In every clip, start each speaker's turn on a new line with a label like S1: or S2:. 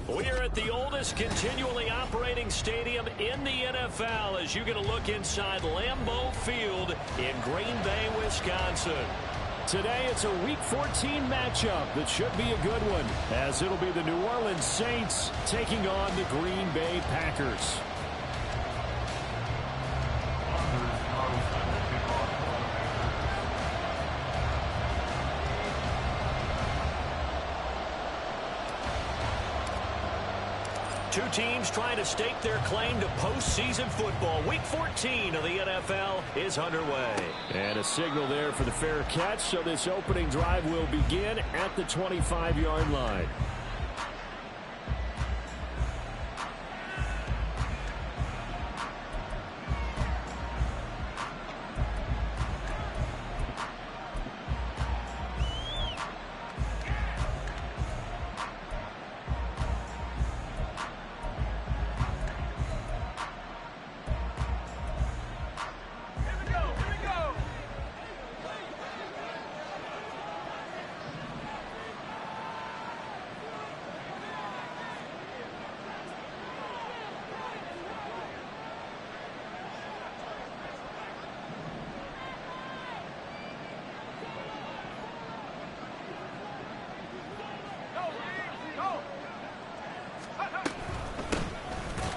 S1: We're at the oldest continually operating stadium in the NFL as you get a look inside Lambeau Field in Green Bay, Wisconsin. Today it's a Week 14 matchup that should be a good one, as it'll be the New Orleans Saints taking on the Green Bay Packers. Two teams trying to stake their claim to postseason football. Week 14 of the NFL is underway. And a signal there for the fair catch, so this opening drive will begin at the 25-yard line.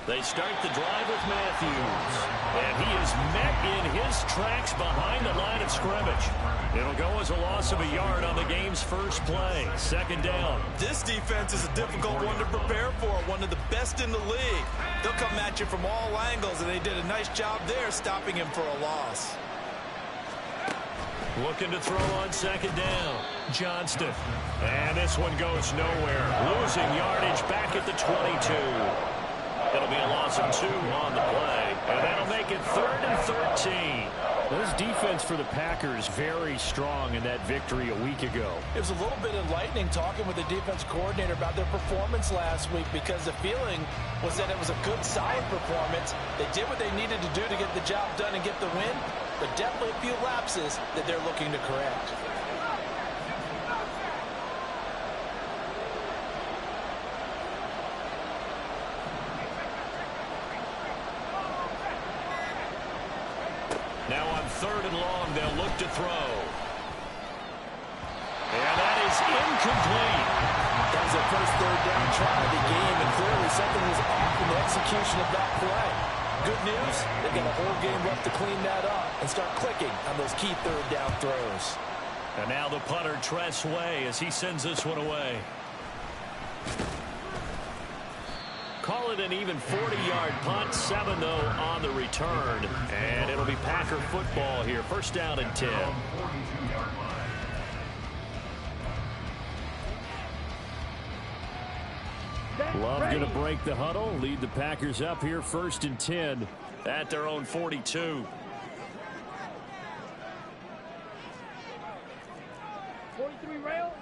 S1: They start the drive with Matthews. And he is met in his tracks behind the line of scrimmage. It'll go as a loss of a yard on the game's first play. Second down.
S2: This defense is a difficult one to prepare for. One of the best in the league. They'll come at you from all angles, and they did a nice job there stopping him for a loss.
S1: Looking to throw on second down. Johnston. And this one goes nowhere. Losing yardage back at the 22. It'll be a loss of 2 on the play, and that'll make it 3rd and 13. This defense for the Packers very strong in that victory a week ago.
S3: It was a little bit enlightening talking with the defense coordinator about their performance last week, because the feeling was that it was a good, solid performance. They did what they needed to do to get the job done and get the win, but definitely a few lapses that they're looking to correct.
S1: Now on 3rd and long, they'll look to throw. And that is incomplete.
S3: That was their first 3rd down try of the game, and clearly something was off in the execution of that play. Good news, they've got a whole game left to clean that up and start clicking on those key 3rd down throws.
S1: And now the punter, Tress Way, as he sends this one away. Call it an even 40-yard punt, 7 though on the return, and it'll be Packer football here. First down and 10. Love going to break the huddle, lead the Packers up here, 1st and 10 at their own 42.
S4: 43 rail.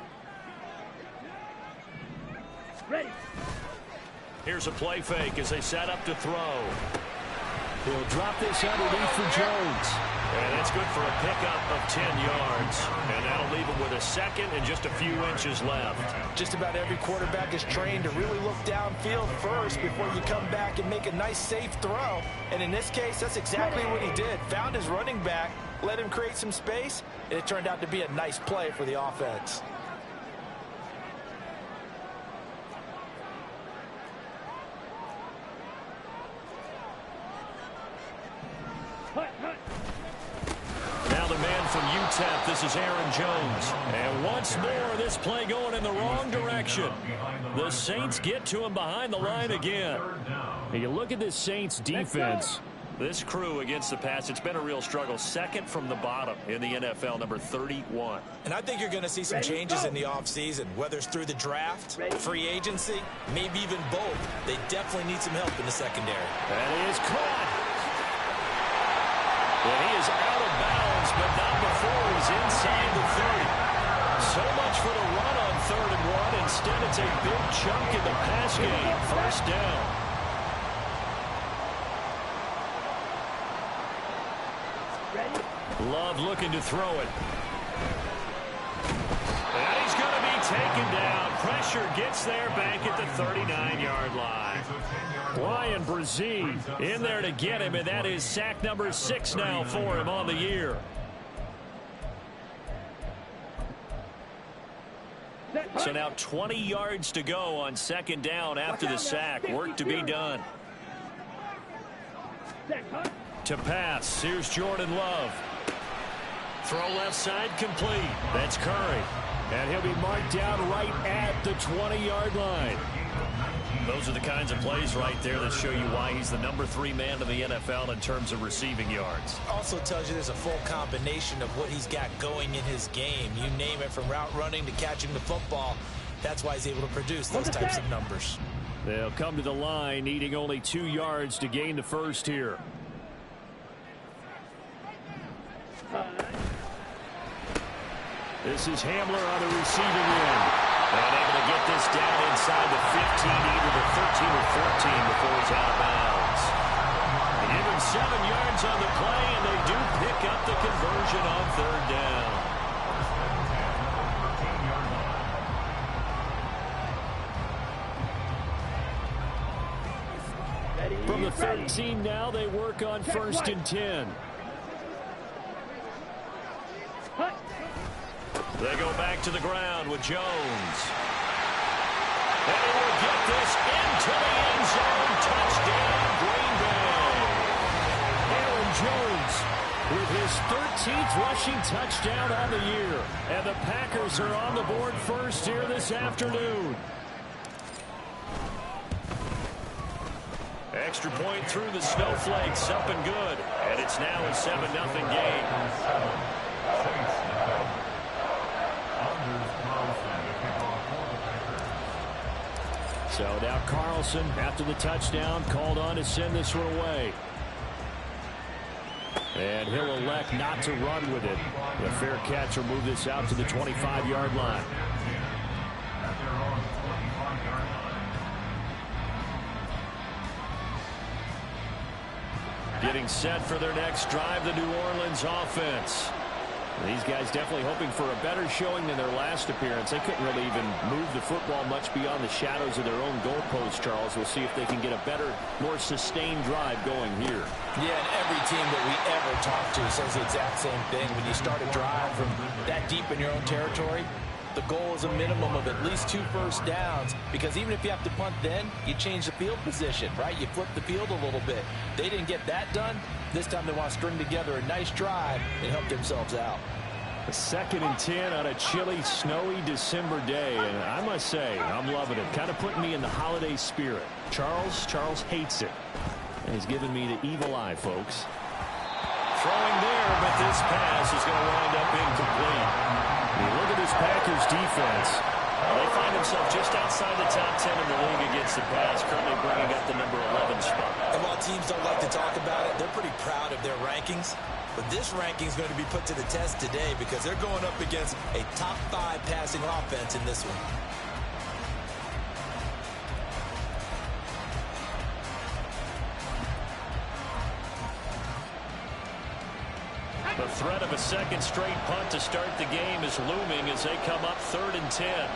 S4: Ready.
S1: Here's a play fake as they set up to throw. He'll drop this underneath for Jones. And that's good for a pickup of 10 yards. And that'll leave him with a second and just a few inches left.
S3: Just about every quarterback is trained to really look downfield first before you come back and make a nice, safe throw. And in this case, that's exactly what he did. Found his running back, let him create some space, and it turned out to be a nice play for the offense.
S1: Now the man from UTEP, this is Aaron Jones. And once more, this play going in the wrong direction. The Saints get to him behind the line again. And you look at this Saints defense. This crew against the pass, it's been a real struggle. 2nd from the bottom in the NFL, number 31.
S2: And I think you're going to see some changes in the offseason, whether it's through the draft, free agency, maybe even both. They definitely need some help in the secondary.
S1: That is caught. And he is out of bounds, but not before he's inside the 30. So much for the run on 3rd and 1. Instead, it's a big chunk in the pass game. First down. Love looking to throw it. And he's going to be taken down. Pressure gets there back at the 39-yard line. Ryan Brzee in there to get him, and that is sack number 6 now for him on the year. So now 20 yards to go on second down after the sack. Work to be done. To pass, here's Jordan Love. Throw left side complete. That's Curry. And he'll be marked down right at the 20-yard line. Those are the kinds of plays right there that show you why he's the number 3 man in the NFL in terms of receiving yards.
S3: Also tells you there's a full combination of what he's got going in his game. You name it, from route running to catching the football. That's why he's able to produce those types of numbers.
S1: They'll come to the line needing only 2 yards to gain the first here. This is Hamler on the receiving end. And able to get this down inside the 15, either the 13 or 14 before he's out of bounds. Given 7 yards on the play, and they do pick up the conversion on third down. From the 13 now, they work on 1st and 10. They go back to the ground with Jones. And he will get this into the end zone. Touchdown, Green Bay. Aaron Jones with his 13th rushing touchdown on the year. And the Packers are on the board first here this afternoon. Extra point through the snowflakes, up and good. And it's now a 7-0 game. So now Carlson, after the touchdown, called on to send this one away. And he'll elect not to run with it. The fair catch will move this out to the 25-yard line. Getting set for their next drive, the New Orleans offense. These guys definitely hoping for a better showing than their last appearance. They couldn't really even move the football much beyond the shadows of their own goalpost, Charles. We'll see if they can get a better, more sustained drive going here.
S3: Yeah, and every team that we ever talk to says the exact same thing. When you start a drive from that deep in your own territory, the goal is a minimum of at least 2 first downs, because even if you have to punt then, you change the field position, right? You flip the field a little bit. They didn't get that done. This time they want to string together a nice drive and help themselves out.
S1: A 2nd and 10 on a chilly, snowy December day, and I must say, I'm loving it. Kind of putting me in the holiday spirit. Charles hates it. And he's giving me the evil eye, folks. Throwing there, but this pass is going to wind up incomplete. You look at this Packers defense. They find themselves just outside the top 10 in the league against the pass, currently bringing up the number 11 spot.
S3: And while teams don't like to talk about it, they're pretty proud of their rankings. But this ranking is going to be put to the test today because they're going up against a top 5 passing offense in this one.
S1: The threat of a second straight punt to start the game is looming as they come up 3rd and 10.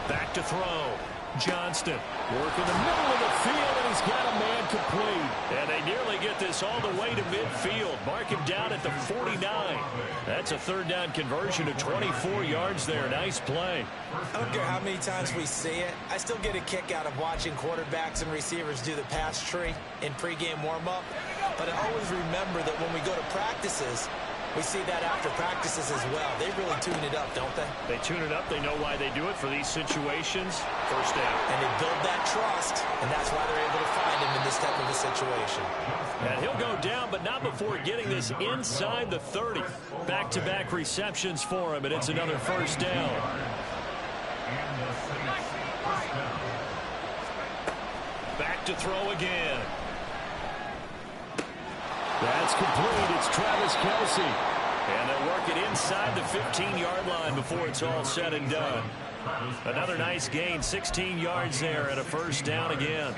S1: Back to throw. Johnston work in the middle of the field, and he's got a man complete. And they nearly get this all the way to midfield. Mark him down at the 49. That's a 3rd down conversion of 24 yards there. Nice play.
S3: I don't care how many times we see it. I still get a kick out of watching quarterbacks and receivers do the pass tree in pregame warm-up. But I always remember that when we go to practices, we see that after practices as well. They really tune it up, don't they?
S1: They tune it up. They know why they do it for these situations. First down.
S3: And they build that trust, and that's why they're able to find him in this type of a situation.
S1: And he'll go down, but not before getting this inside the 30. Back-to-back receptions for him, and it's another first down. Back to throw again. That's complete. It's Travis Kelce. And they'll work it inside the 15-yard line before it's all said and done. Another nice gain, 16 yards there, and a first down again.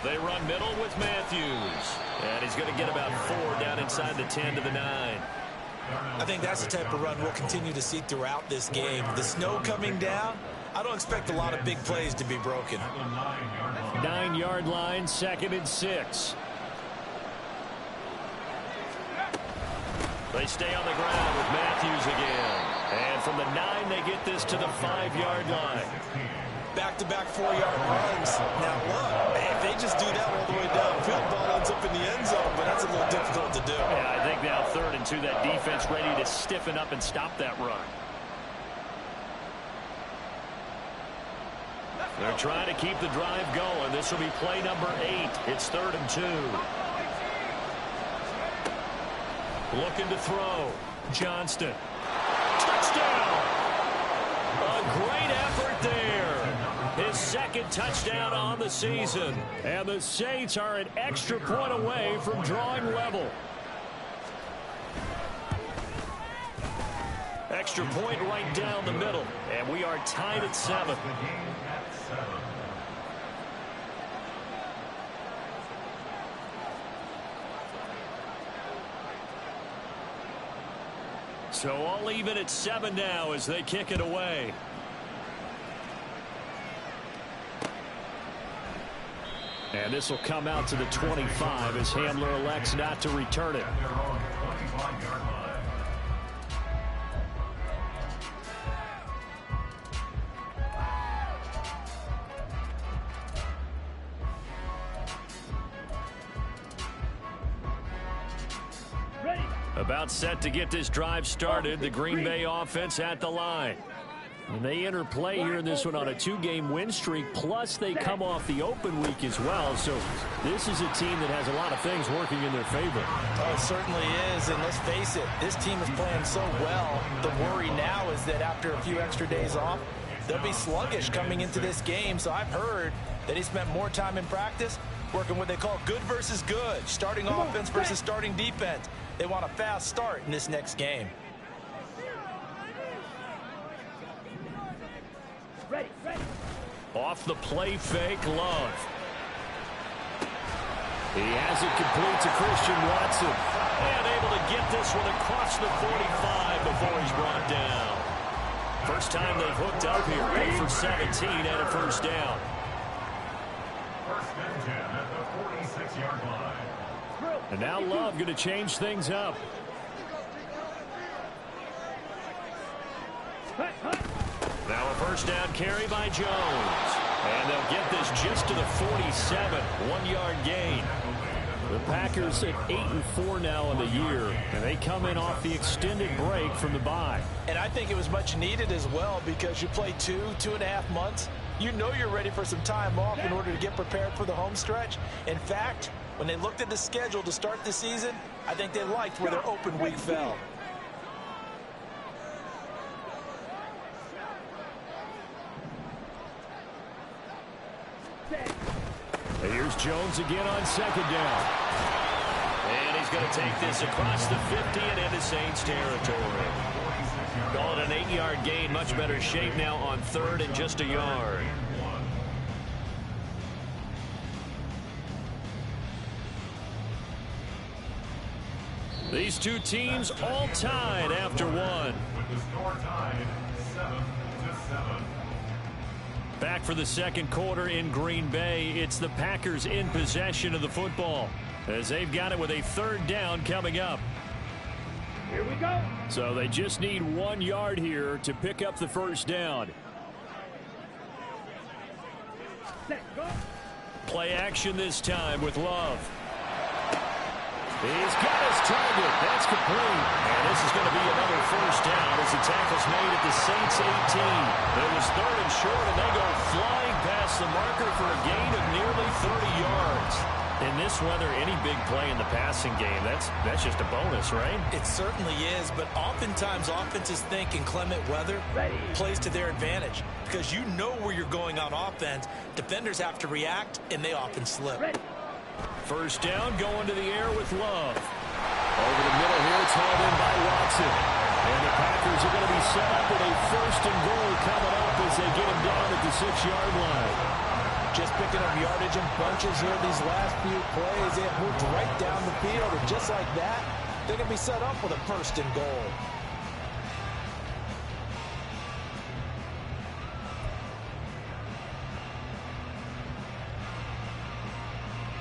S1: They run middle with Matthews. And he's going to get about 4 down inside the 10 to the 9.
S2: I think that's the type of run we'll continue to see throughout this game. The snow coming down, I don't expect a lot of big plays to be broken.
S1: 9-yard line, 2nd and 6. They stay on the ground with Matthews again. And from the 9, they get this to the 5-yard line.
S2: Back-to-back 4-yard runs. Now look, if they just do that all the way downfield, ball ends up in the end zone, but that's a little difficult to do.
S1: Yeah, I think now 3rd and 2, that defense ready to stiffen up and stop that run. They're trying to keep the drive going. This will be play number 8. It's 3rd and 2. Looking to throw. Johnston. Touchdown! A great effort there. His 2nd touchdown on the season. And the Saints are an extra point away from drawing level. Extra point right down the middle. And we are tied at 7. So all even at 7 now as they kick it away. And this will come out to the 25 as Hamler elects not to return it. About set to get this drive started. The Green Bay offense at the line. And they enter play here in this one on a 2-game win streak, plus they come off the open week as well. So this is a team that has a lot of things working in their favor.
S3: Oh, it certainly is, and let's face it, this team is playing so well. The worry now is that after a few extra days off, they'll be sluggish coming into this game. So I've heard that he spent more time in practice working what they call good versus good, starting offense versus starting defense. They want a fast start in this next game.
S4: Ready.
S1: Off the play fake, Love. He has it complete to Christian Watson. And able to get this one across the 45 before he's brought down. First time they've hooked up here. 8 for 17 and a first down.
S5: First and 10 at the 46-yard line.
S1: And now Love going to change things up. Now a first down carry by Jones. And they'll get this just to the 47. 1-yard gain. The Packers at 8-4 now on the year. And they come in off the extended break from the bye.
S3: And I think it was much needed as well because you play 2.5 months. You know you're ready for some time off in order to get prepared for the home stretch. In fact, when they looked at the schedule to start the season, I think they liked where their open week fell.
S1: And here's Jones again on 2nd down. And he's going to take this across the 50 and into Saints territory. Call it an 8-yard gain. Much better shape now on 3rd and just a yard. These two teams all tied after one.
S5: With the score tied 7-7.
S1: Back for the second quarter in Green Bay. It's the Packers in possession of the football as they've got it with a 3rd down coming up.
S4: Here we go.
S1: So they just need 1 yard here to pick up the first down.
S4: Set, go.
S1: Play action this time with Love. He's got his target. That's complete. And this is going to be another first down as the tackle's made at the Saints 18. It was 3rd and short, and they go flying past the marker for a gain of nearly 30 yards. In this weather, any big play in the passing game, that's just a bonus, right?
S2: It certainly is, but oftentimes offenses think inclement weather plays to their advantage because you know where you're going on offense. Defenders have to react, and they often slip.
S4: Ready.
S1: First down, going to the air with Love. Over the middle here, it's hauled in by Watson. And the Packers are going to be set up with a 1st and goal coming up as they get him down at the 6-yard line.
S3: Just picking up yardage in bunches here these last few plays. They have moved right down the field, and just like that, they're going to be set up with a first and goal.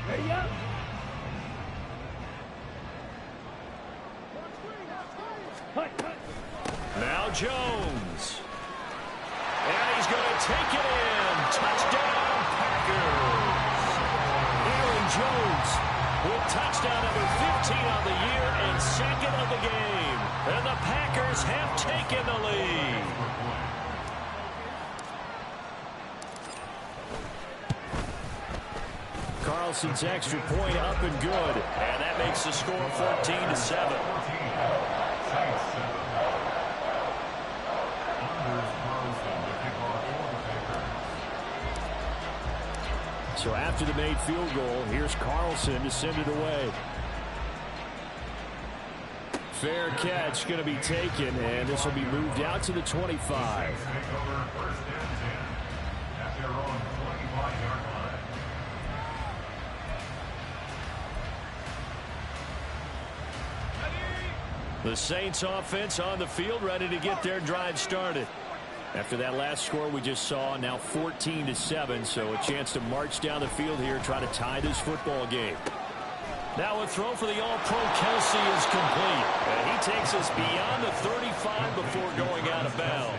S4: Ready up.
S1: Now Jones. And he's going to take it in. Touchdown, Packers. Aaron Jones with touchdown number 15 on the year and second of the game. And the Packers have taken the lead. Carlson's extra point up and good. And that makes the score 14-7. So after the made field goal, here's Carlson to send it away. Fair catch going to be taken, and this will be moved out to the 25. The Saints offense on the field, ready to get their drive started. After that last score we just saw, now 14-7, so a chance to march down the field here, try to tie this football game. Now a throw for the All-Pro Kelce is complete. And he takes us beyond the 35 before going out of bounds.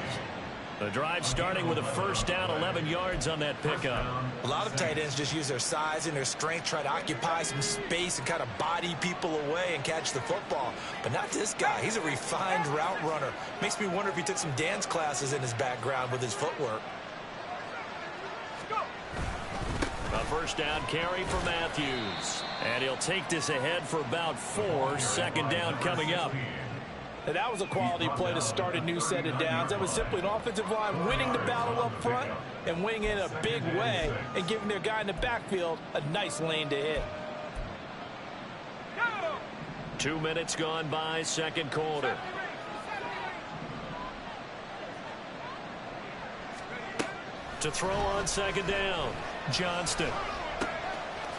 S1: The drive starting with a first down, 11 yards on that pickup.
S2: A lot of tight ends just use their size and their strength, try to occupy some space and kind of body people away and catch the football. But not this guy. He's a refined route runner. Makes me wonder if he took some dance classes in his background with his footwork.
S1: A first down carry for Matthews. And he'll take this ahead for about 4. Second down coming up.
S3: And that was a quality play to start a new set of downs. That was simply an offensive line winning the battle up front and winning in a big way and giving their guy in the backfield a nice lane to hit.
S1: 2 minutes gone by, second quarter. To throw on second down, Johnston.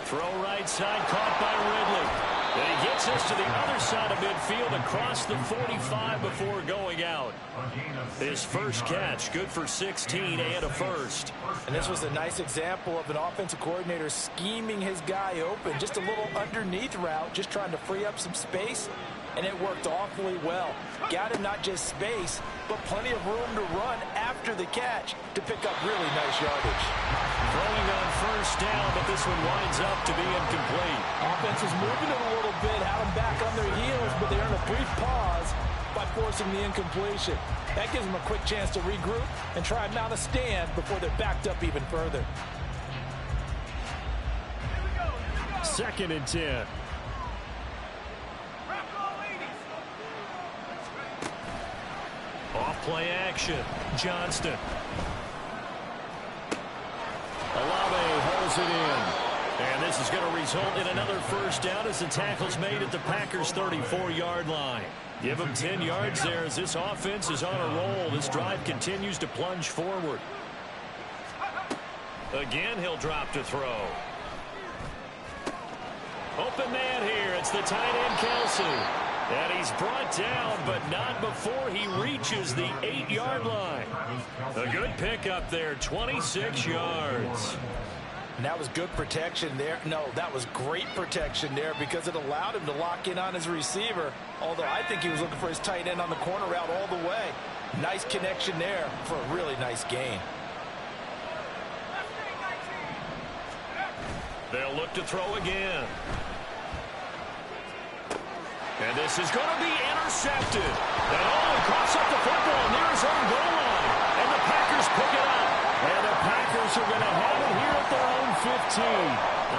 S1: Throw right side, caught by Ridley. And he gets us to the other side of midfield across the 45 before going out. His first catch, good for 16 and a first.
S3: And this was a nice example of an offensive coordinator scheming his guy open. Just a little underneath route, just trying to free up some space. And it worked awfully well. Got him not just space, but plenty of room to run after the catch to pick up really nice yardage.
S1: Throwing on first down, but this one winds up to be incomplete.
S3: Offense was moving it a little bit, had them back on their heels, but they earned a brief pause by forcing the incompletion. That gives them a quick chance to regroup and try and mount a stand before they're backed up even further.
S1: Second and 10. Off play action. Johnston. Olave holds it in. And this is going to result in another first down as the tackle's made at the Packers' 34-yard line. Give them 10 yards there as this offense is on a roll. This drive continues to plunge forward. Again, he'll drop to throw. Open man here. It's the tight end, Kelce. And he's brought down, but not before he reaches the 8-yard line. A good pickup there, 26 yards.
S3: And that was good protection there. No, that was great protection there because it allowed him to lock in on his receiver. Although I think he was looking for his tight end on the corner route all the way. Nice connection there for a really nice gain.
S1: They'll look to throw again. And this is going to be intercepted. And he coughs up the football near his own goal line. And the Packers pick it up. And the Packers are going to have it here at their own 15.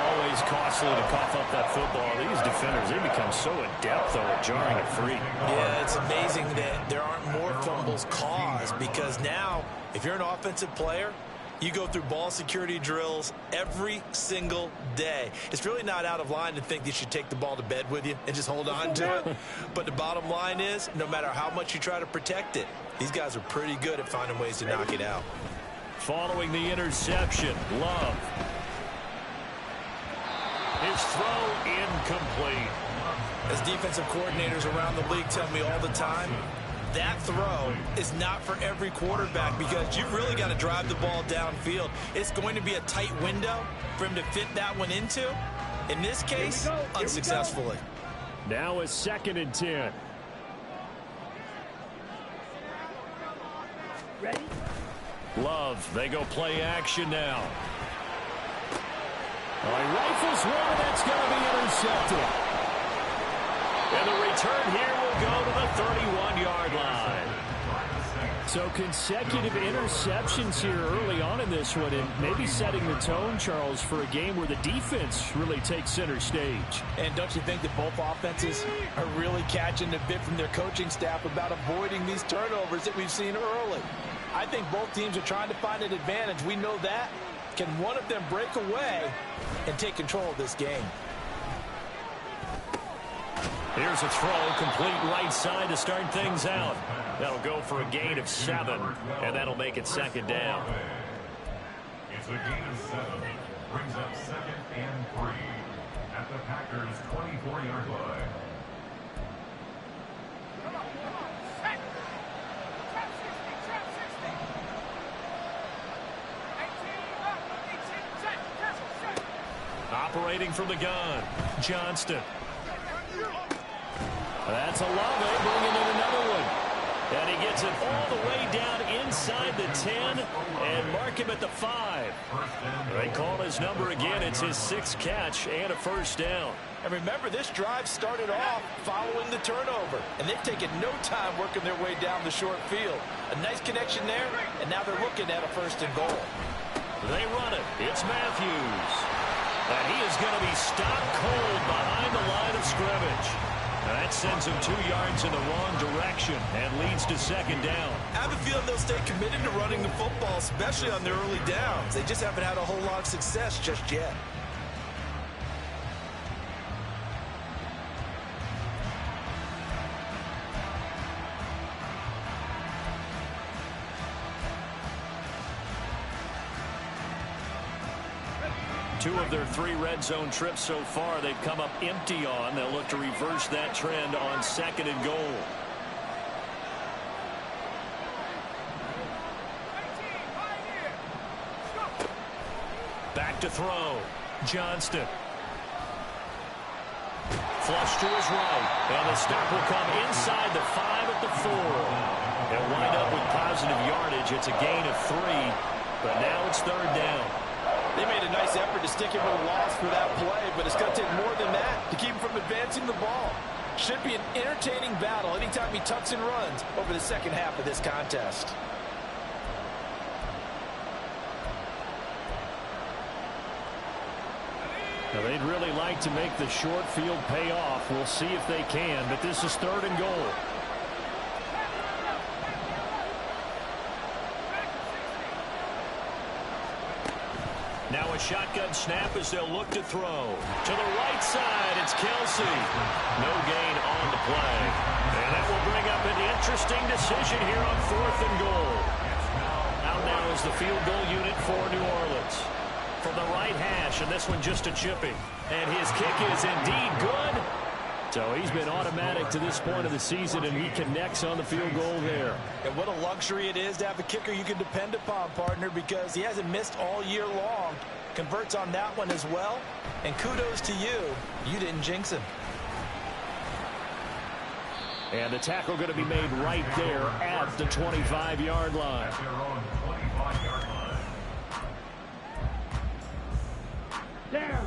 S1: Always costly to cough up that football. These defenders, they become so adept, though, at jarring it free.
S2: Yeah, it's amazing that there aren't more fumbles caused because now, if you're an offensive player, you go through ball security drills every single day. It's really not out of line to think that you should take the ball to bed with you and just hold on to it. But the bottom line is, no matter how much you try to protect it, these guys are pretty good at finding ways to knock it out.
S1: Following the interception, Love. His throw incomplete.
S2: As defensive coordinators around the league tell me all the time, that throw is not for every quarterback because you've really got to drive the ball downfield. It's going to be a tight window for him to fit that one into. In this case, unsuccessfully.
S1: Now a 2nd and 10.
S4: Ready?
S1: Love, they go play action now. He rifles one, that's going to be intercepted. And the return here will go to the 31-yard line. So consecutive interceptions here early on in this one, and maybe setting the tone, Charles, for a game where the defense really takes center stage.
S3: And don't you think that both offenses are really catching a bit from their coaching staff about avoiding these turnovers that we've seen early? I think both teams are trying to find an advantage. We know that. Can one of them break away and take control of this game?
S1: Here's a throw, complete right side to start things out. That'll go for a gain of 7, and that'll make it 2nd down.
S5: It's a gain of 7. Brings up 2nd and 3 at the Packers' 24-yard line.
S1: Operating from the gun, Johnston. That's Olave bringing in another one. And he gets it all the way down inside the 10 and mark him at the 5. They call his number again. It's his 6th catch and a 1st down.
S3: And remember, this drive started off following the turnover. And they've taken no time working their way down the short field. A nice connection there, and now they're looking at a 1st and goal.
S1: They run it. It's Matthews. And he is going to be stopped cold behind the line of scrimmage. That sends him 2 yards in the wrong direction and leads to 2nd down.
S2: I have a feeling they'll stay committed to running the football, especially on their early downs. They just haven't had a whole lot of success just yet.
S1: Two of their 3 red zone trips so far they've come up empty on. They'll look to reverse that trend on 2nd and goal. Back to throw. Johnston. Flush to his right. And the stop will come inside the 5 at the 4. They'll wind up with positive yardage. It's a gain of 3. But now it's 3rd down.
S3: They made a nice effort to stick him with a loss for that play, but it's going to take more than that to keep him from advancing the ball. Should be an entertaining battle anytime he tucks and runs over the 2nd half of this contest.
S1: Now they'd really like to make the short field pay off. We'll see if they can, but this is 3rd and goal. Now a shotgun snap as they'll look to throw. To the right side, it's Kelsey. No gain on the play. And that will bring up an interesting decision here on 4th and goal. Out now is the field goal unit for New Orleans. From the right hash, and this one just a chipping. And his kick is indeed good. So he's been automatic to this point of the season, and he connects on the field goal there.
S3: And what a luxury it is to have a kicker you can depend upon, partner, because he hasn't missed all year long. Converts on that one as well. And kudos to you. You didn't jinx him.
S1: And the tackle going to be made right there at the 25-yard line.
S4: Down.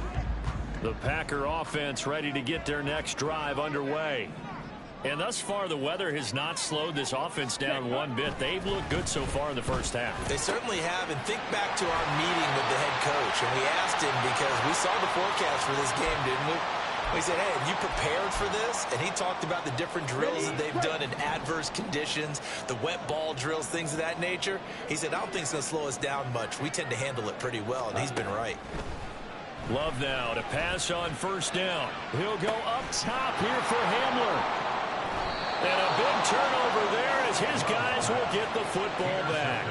S1: The Packer offense ready to get their next drive underway. And thus far, the weather has not slowed this offense down one bit. They've looked good so far in the first half.
S2: They certainly have. And think back to our meeting with the head coach. And we asked him because we saw the forecast for this game, didn't we? We said, hey, have you prepared for this? And he talked about the different drills that they've done in adverse conditions, the wet ball drills, things of that nature. He said, I don't think it's going to slow us down much. We tend to handle it pretty well, and he's been right.
S1: Love now to pass on 1st down. He'll go up top here for Hamler. And a big turnover there as his guys will get the football back.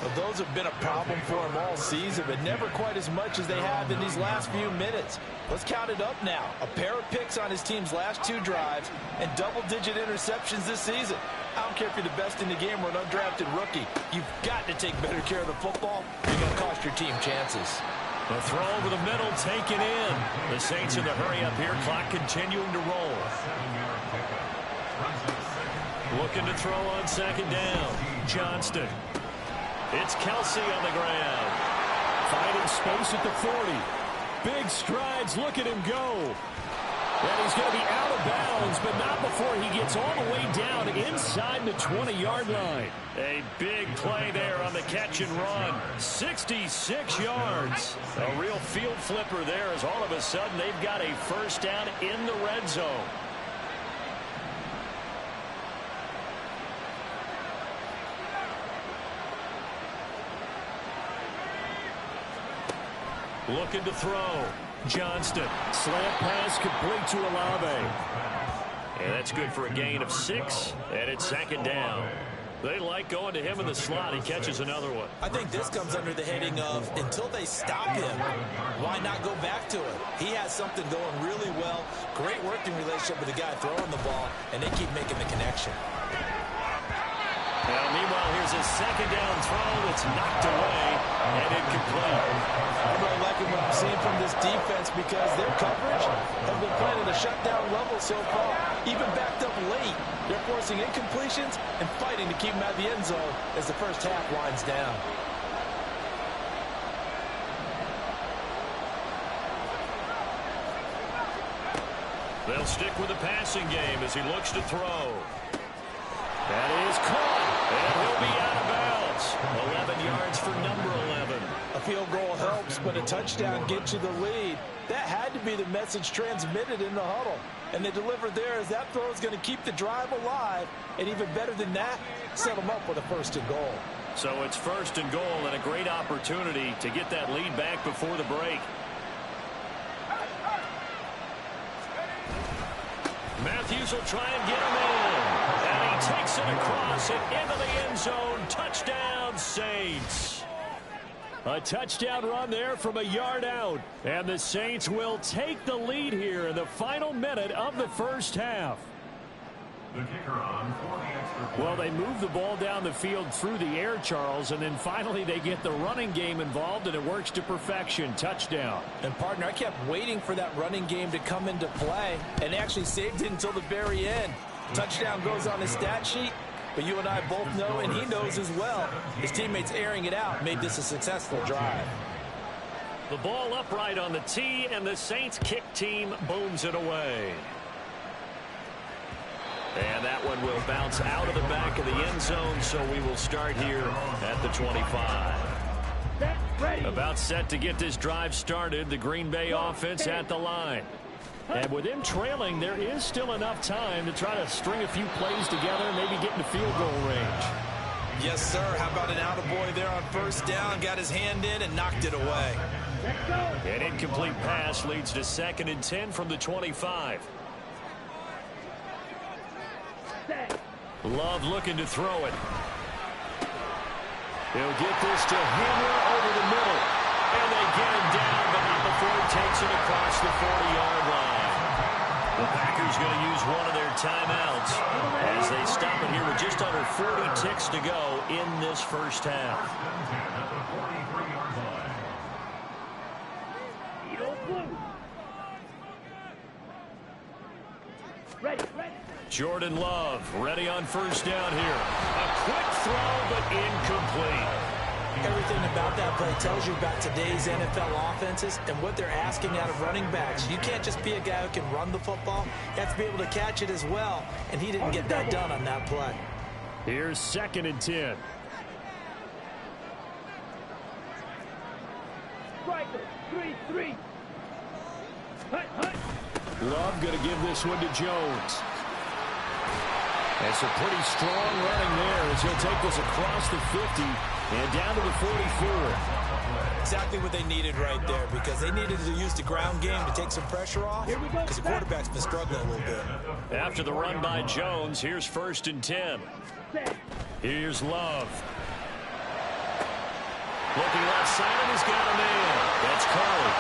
S3: Well, those have been a problem for him all season, but never quite as much as they have in these last few minutes. Let's count it up now. A pair of picks on his team's last 2 drives and double-digit interceptions this season. I don't care if you're the best in the game or an undrafted rookie. You've got to take better care of the football. You're going to cost your team chances.
S1: The throw over the middle taken in. The Saints in the hurry up here. Clock continuing to roll. Looking to throw on second down. Johnston. It's Kelsey on the ground. Finding space at the 40. Big strides. Look at him go. And he's going to be out of bounds, but not before he gets all the way down inside the 20-yard line. A big play there on the catch and run. 66 yards. A real field flipper there as all of a sudden they've got a first down in the red zone. Looking to throw. Johnston. Slant pass complete to Olave. And that's good for a gain of 6. And it's second down. They like going to him in the slot. He catches another one.
S2: I think this comes under the heading of until they stop him, why not go back to it? He has something going really well. Great working relationship with the guy throwing the ball, and they keep making the connection.
S1: Well, meanwhile, here's a second down throw that's knocked away and incomplete.
S3: I'm really liking what I'm seeing from this defense because their coverage has been playing at a shutdown level so far. Even backed up late, they're forcing incompletions and fighting to keep them out of the end zone as the first half winds down.
S1: They'll stick with the passing game as he looks to throw. That is caught, and he'll be out of bounds. 11 yards for number 11.
S3: A field goal helps, but a touchdown gets you the lead. That had to be the message transmitted in the huddle. And they delivered there as that throw is going to keep the drive alive. And even better than that, set them up with a first and goal.
S1: So it's first and goal and a great opportunity to get that lead back before the break. Matthews will try and get him in. And he takes it across and into the end zone. Touchdown, Saints. A touchdown run there from a yard out. And the Saints will take the lead here in the final minute of the first half.
S5: The kicker on for the extra point.
S1: Well, they move the ball down the field through the air, Charles, and then finally they get the running game involved, and it works to perfection. Touchdown.
S3: And, partner, I kept waiting for that running game to come into play and actually saved it until the very end. Touchdown goes on his stat sheet, but you and I both know, and he knows as well, his teammates airing it out made this a successful drive.
S1: The ball upright on the tee, and the Saints kick team booms it away. And that one will bounce out of the back of the end zone, so we will start here at the 25. About set to get this drive started, the Green Bay offense at the line. And with him trailing, there is still enough time to try to string a few plays together and maybe get into field goal range.
S2: Yes, sir. How about an attaboy there on first down? Got his hand in and knocked it away.
S1: An incomplete pass leads to 2nd and 10 from the 25. Love looking to throw it. He'll get this to Hamler over the middle. And they get him down, but not before he takes it across the 40-yard line. The Packers going to use one of their timeouts as they stop it here with just under 40 ticks to go in this first half.
S4: Ready.
S1: Jordan Love ready on first down here. A quick throw, but incomplete.
S3: Everything about that play tells you about today's NFL offenses and what they're asking out of running backs. You can't just be a guy who can run the football. You have to be able to catch it as well, and he didn't get that done on that play.
S1: Here's 2nd and 10.
S4: Striker, 3-3. Hut.
S1: Love going to give this one to Jones. That's a pretty strong running there as he'll take this across the 50 and down to the 44.
S2: Exactly what they needed right there, because they needed to use the ground game to take some pressure off, because the quarterback's been struggling a little bit.
S1: After the run by Jones, here's 1st and 10. Here's Love. Looking left side, and he's got a man. That's Curry.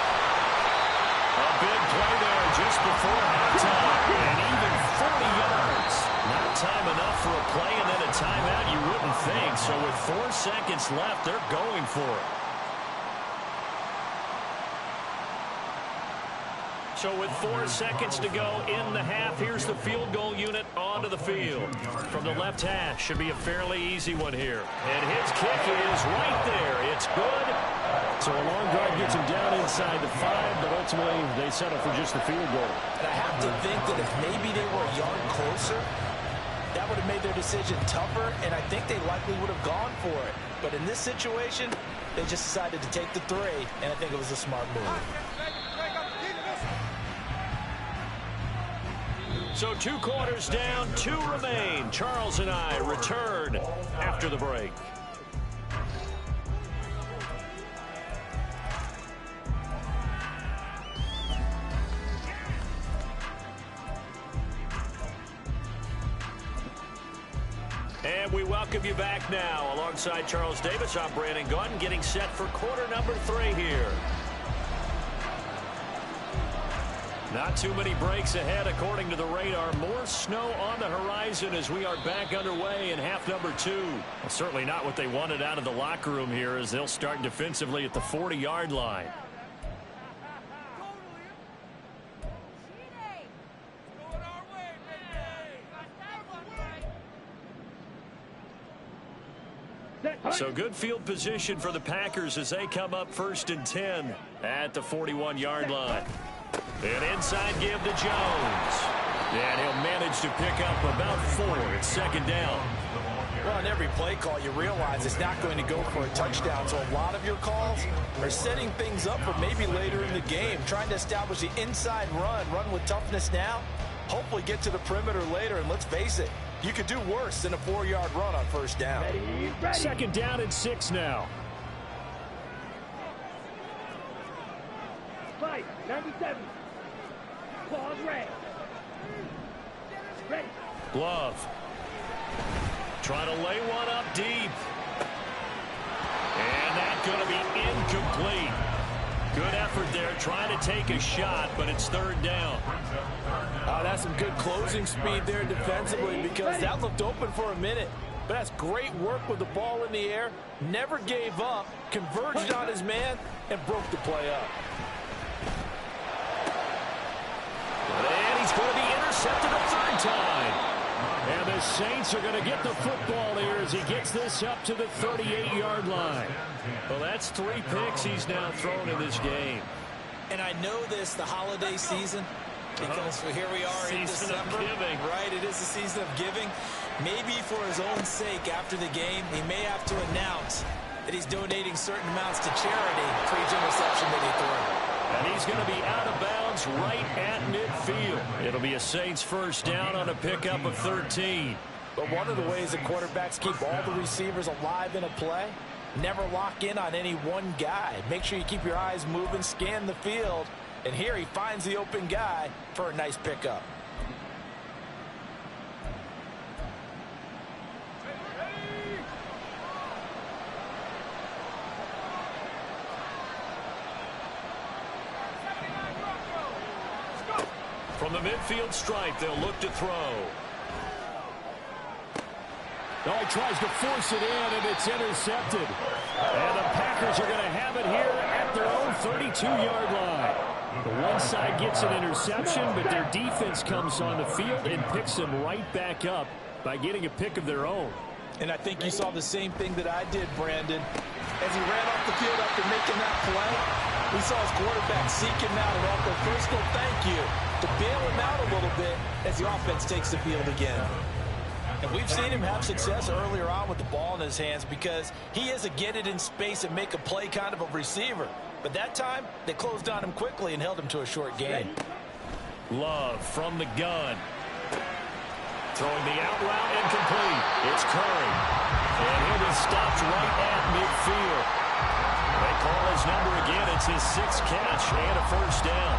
S1: A big play there just before halftime. And even 40 yards. Not time enough for a play and then a timeout, you wouldn't think. So with 4 seconds left, they're going for it. So with 4 seconds to go in the half, here's the field goal unit onto the field. From the left hash, should be a fairly easy one here. And his kick is right there. It's good.
S6: So a long drive gets him down inside the 5, but ultimately they settle for just the field goal.
S3: And I have to think that if maybe they were a yard closer, that would have made their decision tougher, and I think they likely would have gone for it. But in this situation, they just decided to take the 3, and I think it was a smart move.
S1: So 2 quarters down, 2 remain. Charles and I return after the break. And we welcome you back now. Alongside Charles Davis, I'm Brandon Gaudin, getting set for quarter number 3 here. Not too many breaks ahead, according to the radar. More snow on the horizon as we are back underway in half number 2. Well, certainly not what they wanted out of the locker room here, as they'll start defensively at the 40-yard line. So good field position for the Packers as they come up 1st and 10 at the 41-yard line. An inside give to Jones. And he'll manage to pick up about 4. It's 2nd down.
S3: Well, on every play call, you realize it's not going to go for a touchdown. So a lot of your calls are setting things up for maybe later in the game, trying to establish the inside run with toughness now, hopefully get to the perimeter later. And let's face it, you could do worse than a 4-yard run on 1st down.
S4: Ready.
S6: 2nd down and 6 now.
S4: Fight, 97. Claws red. Ready.
S1: Glove. Trying to lay one up deep. And that's going to be incomplete. Good effort there, trying to take a shot, but it's 3rd down.
S3: That's some good closing speed there defensively, because that looked open for a minute. But that's great work with the ball in the air. Never gave up, converged on his man, and broke the play up.
S1: And he's going to be intercepted a 3rd time.
S6: And the Saints are going to get the football here as he gets this up to the 38-yard line.
S1: Well, that's 3 picks he's now thrown in this game.
S2: And I know this, the holiday season, because here we are in December. Right, it is the season of giving. Maybe for his own sake after the game, he may have to announce that he's donating certain amounts to charity for each interception that he threw.
S1: And he's going to be out of bounds right at midfield. It'll be a Saints 1st down on a pickup of 13.
S3: But one of the ways that quarterbacks keep all the receivers alive in a play, never lock in on any one guy. Make sure you keep your eyes moving, scan the field, and here he finds the open guy for a nice pickup.
S1: From the midfield stripe, they'll look to throw.
S6: Oh, he tries to force it in, and it's intercepted. And the Packers are going to have it here at their own 32-yard line. The one side gets an interception, but their defense comes on the field and picks them right back up by getting a pick of their own.
S3: And I think you saw the same thing that I did, Brandon. As he ran off the field after making that play, we saw his quarterback seek him out and offer a personal thank you to bail him out a little bit as the offense takes the field again. And we've seen him have success earlier on with the ball in his hands because he is a get it in space and make a play kind of a receiver. But that time, they closed on him quickly and held him to a short gain.
S1: Love from the gun. Throwing the out route incomplete. It's Curry. And he'll be stopped right at midfield. They call his number again. It's his 6th catch and a 1st down.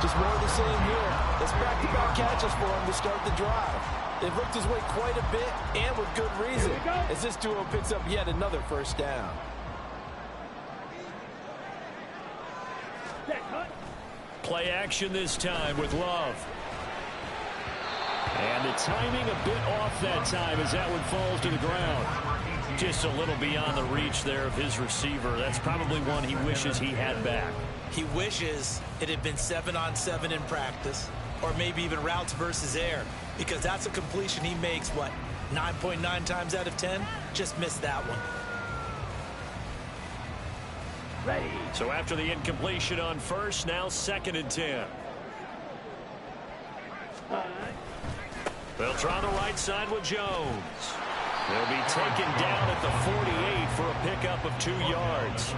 S3: Just more of the same here. It's back-to-back catches for him to start the drive. They've looked his way quite a bit, and with good reason, as this duo picks up yet another 1st down.
S1: Play action this time with Love.
S6: And the timing a bit off that time as that one falls to the ground.
S1: Just a little beyond the reach there of his receiver. That's probably one he wishes he had back.
S2: He wishes it had been 7-on-7 in practice, or maybe even routes versus air, because that's a completion he makes, what, 9.9 times out of 10? Just missed that one.
S4: Ready.
S1: So after the incompletion on first, now 2nd and 10. They'll try the right side with Jones. They'll be taken down at the 48 for a pickup of 2 yards.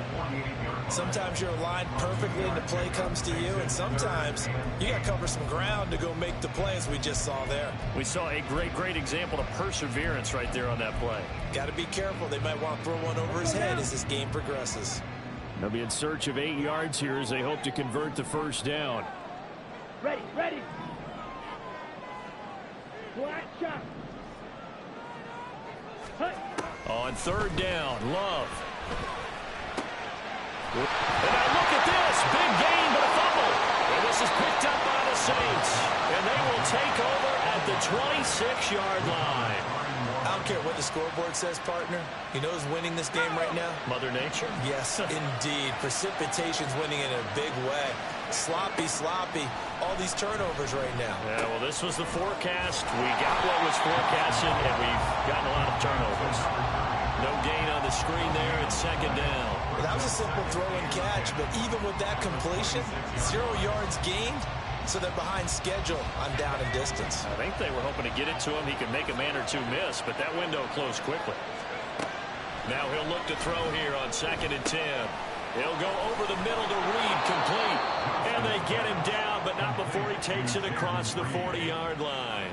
S2: Sometimes you're aligned perfectly and the play comes to you, and sometimes you got to cover some ground to go make the play, as we just saw there.
S1: We saw a great example of perseverance right there on that play.
S2: Got to be careful. They might want to throw one over his head as this game progresses.
S6: They'll be in search of 8 yards here as they hope to convert the first down.
S4: Ready, ready. Black shot.
S1: On 3rd down, Love. And now look at this. Big gain, but a fumble. And this is picked up by the Saints. And they will take over at the 26-yard line.
S2: I don't care what the scoreboard says, partner. You know who's winning this game right now?
S1: Mother Nature?
S2: Yes, indeed. Precipitation's winning in a big way. Sloppy. All these turnovers right now.
S1: Yeah, well, this was the forecast. We got what was forecasted, and we've gotten a lot of turnovers. No gain on the screen there at 2nd down.
S2: Well, that was a simple throw and catch, but even with that completion, 0 yards gained, so they're behind schedule on down and distance.
S1: I think they were hoping to get it to him. He could make a man or two miss, but that window closed quickly. Now he'll look to throw here on 2nd and 10. He'll go over the middle to Reed, complete. And they get him down, but not before he takes it across the 40-yard line.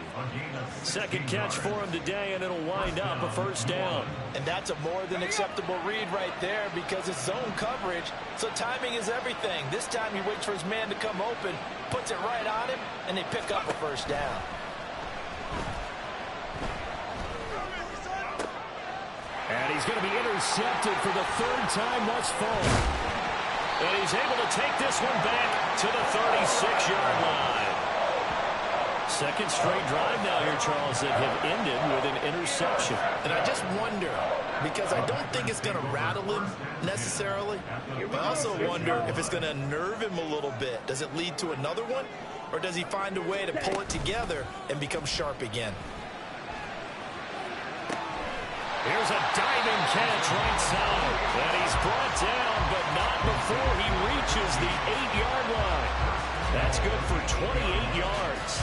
S1: 2nd catch for him today, and it'll wind up a 1st down.
S3: And that's a more than acceptable read right there because it's zone coverage, so timing is everything. This time he waits for his man to come open, puts it right on him, and they pick up a 1st down.
S6: And he's going to be intercepted for the 3rd time thus far.
S1: And he's able to take this one back to the 36-yard line. 2nd straight drive now here, Charles, that have ended with an interception.
S3: And I just wonder, because I don't think it's going to rattle him necessarily. I also wonder if it's going to unnerve him a little bit. Does it lead to another one? Or does he find a way to pull it together and become sharp again?
S1: Here's a diving catch right side. And he's brought down, but not before he reaches the 8-yard line. That's good for 28 yards.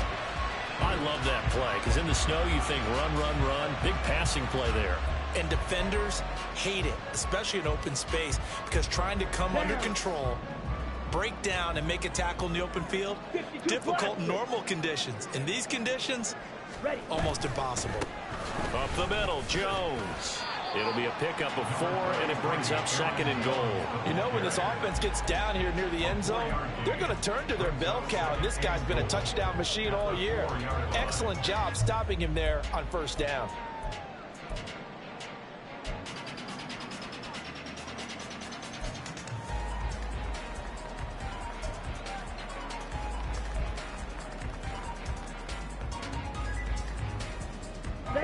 S1: I love that play, because in the snow you think run. Big passing play there.
S2: And defenders hate it, especially in open space, because trying to come under control, break down, and make a tackle in the open field, difficult in normal conditions. In these conditions, almost impossible.
S1: Up the middle, Jones. It'll be a pickup of 4, and it brings up 2nd and goal.
S3: You know, when this offense gets down here near the end zone, they're going to turn to their bell cow, and this guy's been a touchdown machine all year. Excellent job stopping him there on 1st down.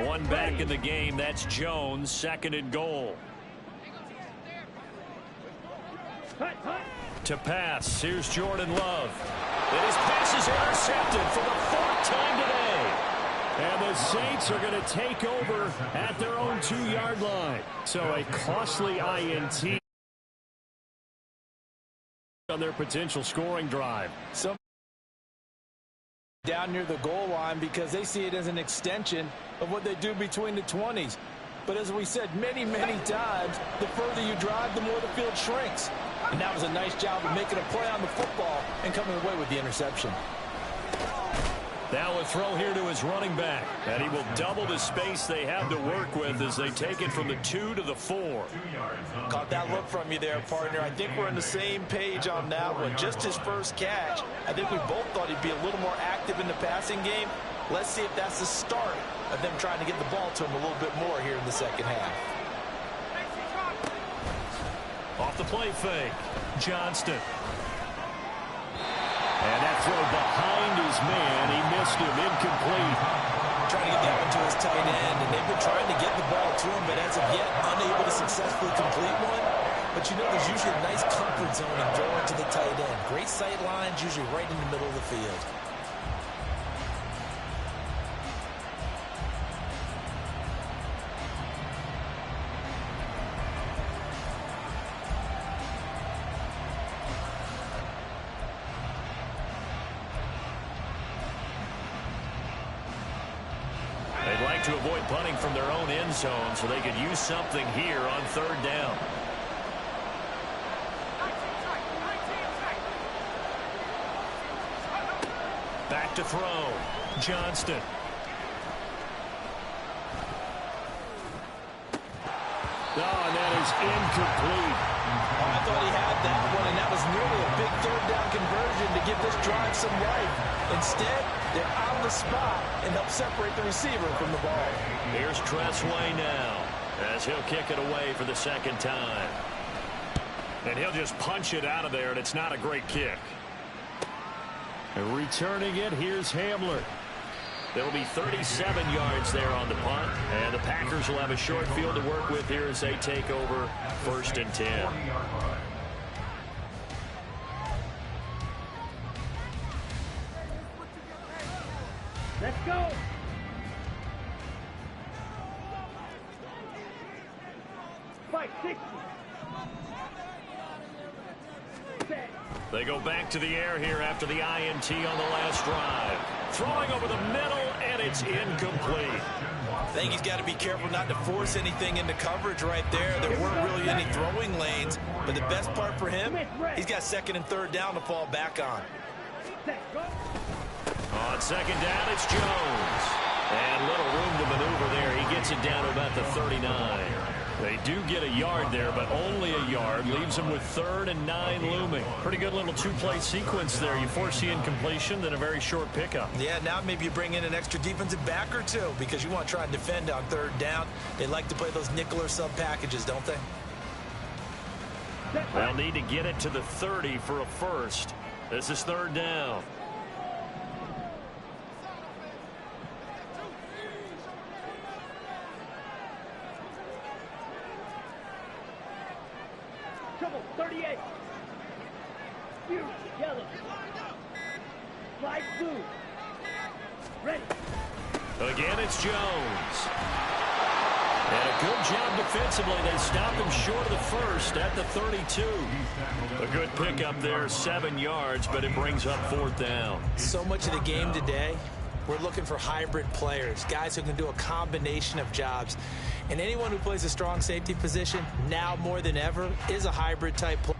S1: One back in the game. That's Jones. 2nd and goal. To pass. Here's Jordan Love. And his pass is intercepted for the 4th time today.
S6: And the Saints are going to take over at their own 2-yard line. So a costly INT on their potential scoring drive.
S3: Down near the goal line because they see it as an extension of what they do between the 20s. But as we said many times, the further you drive, the more the field shrinks. And that was a nice job of making a play on the football and coming away with the interception.
S1: Now a throw here to his running back. And he will double the space they have to work with as they take it from the 2 to the 4.
S3: Caught that look from you there, partner. I think we're on the same page on that one. Just his first catch. I think we both thought he'd be a little more active in the passing game. Let's see if that's the start of them trying to get the ball to him a little bit more here in the 2nd half.
S1: Off the play fake. Johnston.
S6: And that throw behind his man. He missed him. Incomplete.
S3: Trying to get that one to his tight end, and they've been trying to get the ball to him, but as of yet, unable to successfully complete one. But you know, there's usually a nice comfort zone in throwing to the tight end. Great sight lines, usually right in the middle of the field.
S1: They'd like to avoid punting from their own end zone so they could use something here on third down. Back to throw. Johnston.
S6: Oh, and that is incomplete.
S3: Oh, I thought he had that one, and that was nearly a big third down conversion to give this drive some life. Instead, they're on the spot and help separate the receiver from the ball.
S1: Here's Tressway now as he'll kick it away for the second time.
S6: And he'll just punch it out of there, and it's not a great kick. And returning it, here's Hamler.
S1: There will be 37 yards there on the punt, and the Packers will have a short field to work with here as they take over 1st and 10.
S4: Let's go. Fight 60. Set.
S1: They go back to the air here after the INT on the last drive. Throwing over the middle, and it's incomplete.
S2: I think he's got to be careful not to force anything into coverage right there. There weren't really any throwing lanes, but the best part for him, he's got 2nd and 3rd down to fall back on.
S4: Set. Go.
S1: On 2nd down, it's Jones. And little room to maneuver there. He gets it down to about the 39. They do get a yard there, but only a yard. Leaves them with 3rd and 9 looming. Pretty good little two-play sequence there. You force the incompletion, then a very short pickup.
S2: Yeah, now maybe you bring in an extra defensive back or two because you want to try and defend on 3rd down. They like to play those nickel or sub packages, don't they?
S1: They'll need to get it to the 30 for a first. This is 3rd down.
S4: Trouble 38. Huge yellow. Slide blue. Ready.
S1: Again, it's Jones. And a good job defensively. They stop him short of the first at the 32. A good pickup there, 7 yards, but it brings up 4th down.
S3: So much of the game today, we're looking for hybrid players, guys who can do a combination of jobs. And anyone who plays a strong safety position, now more than ever, is a hybrid type player.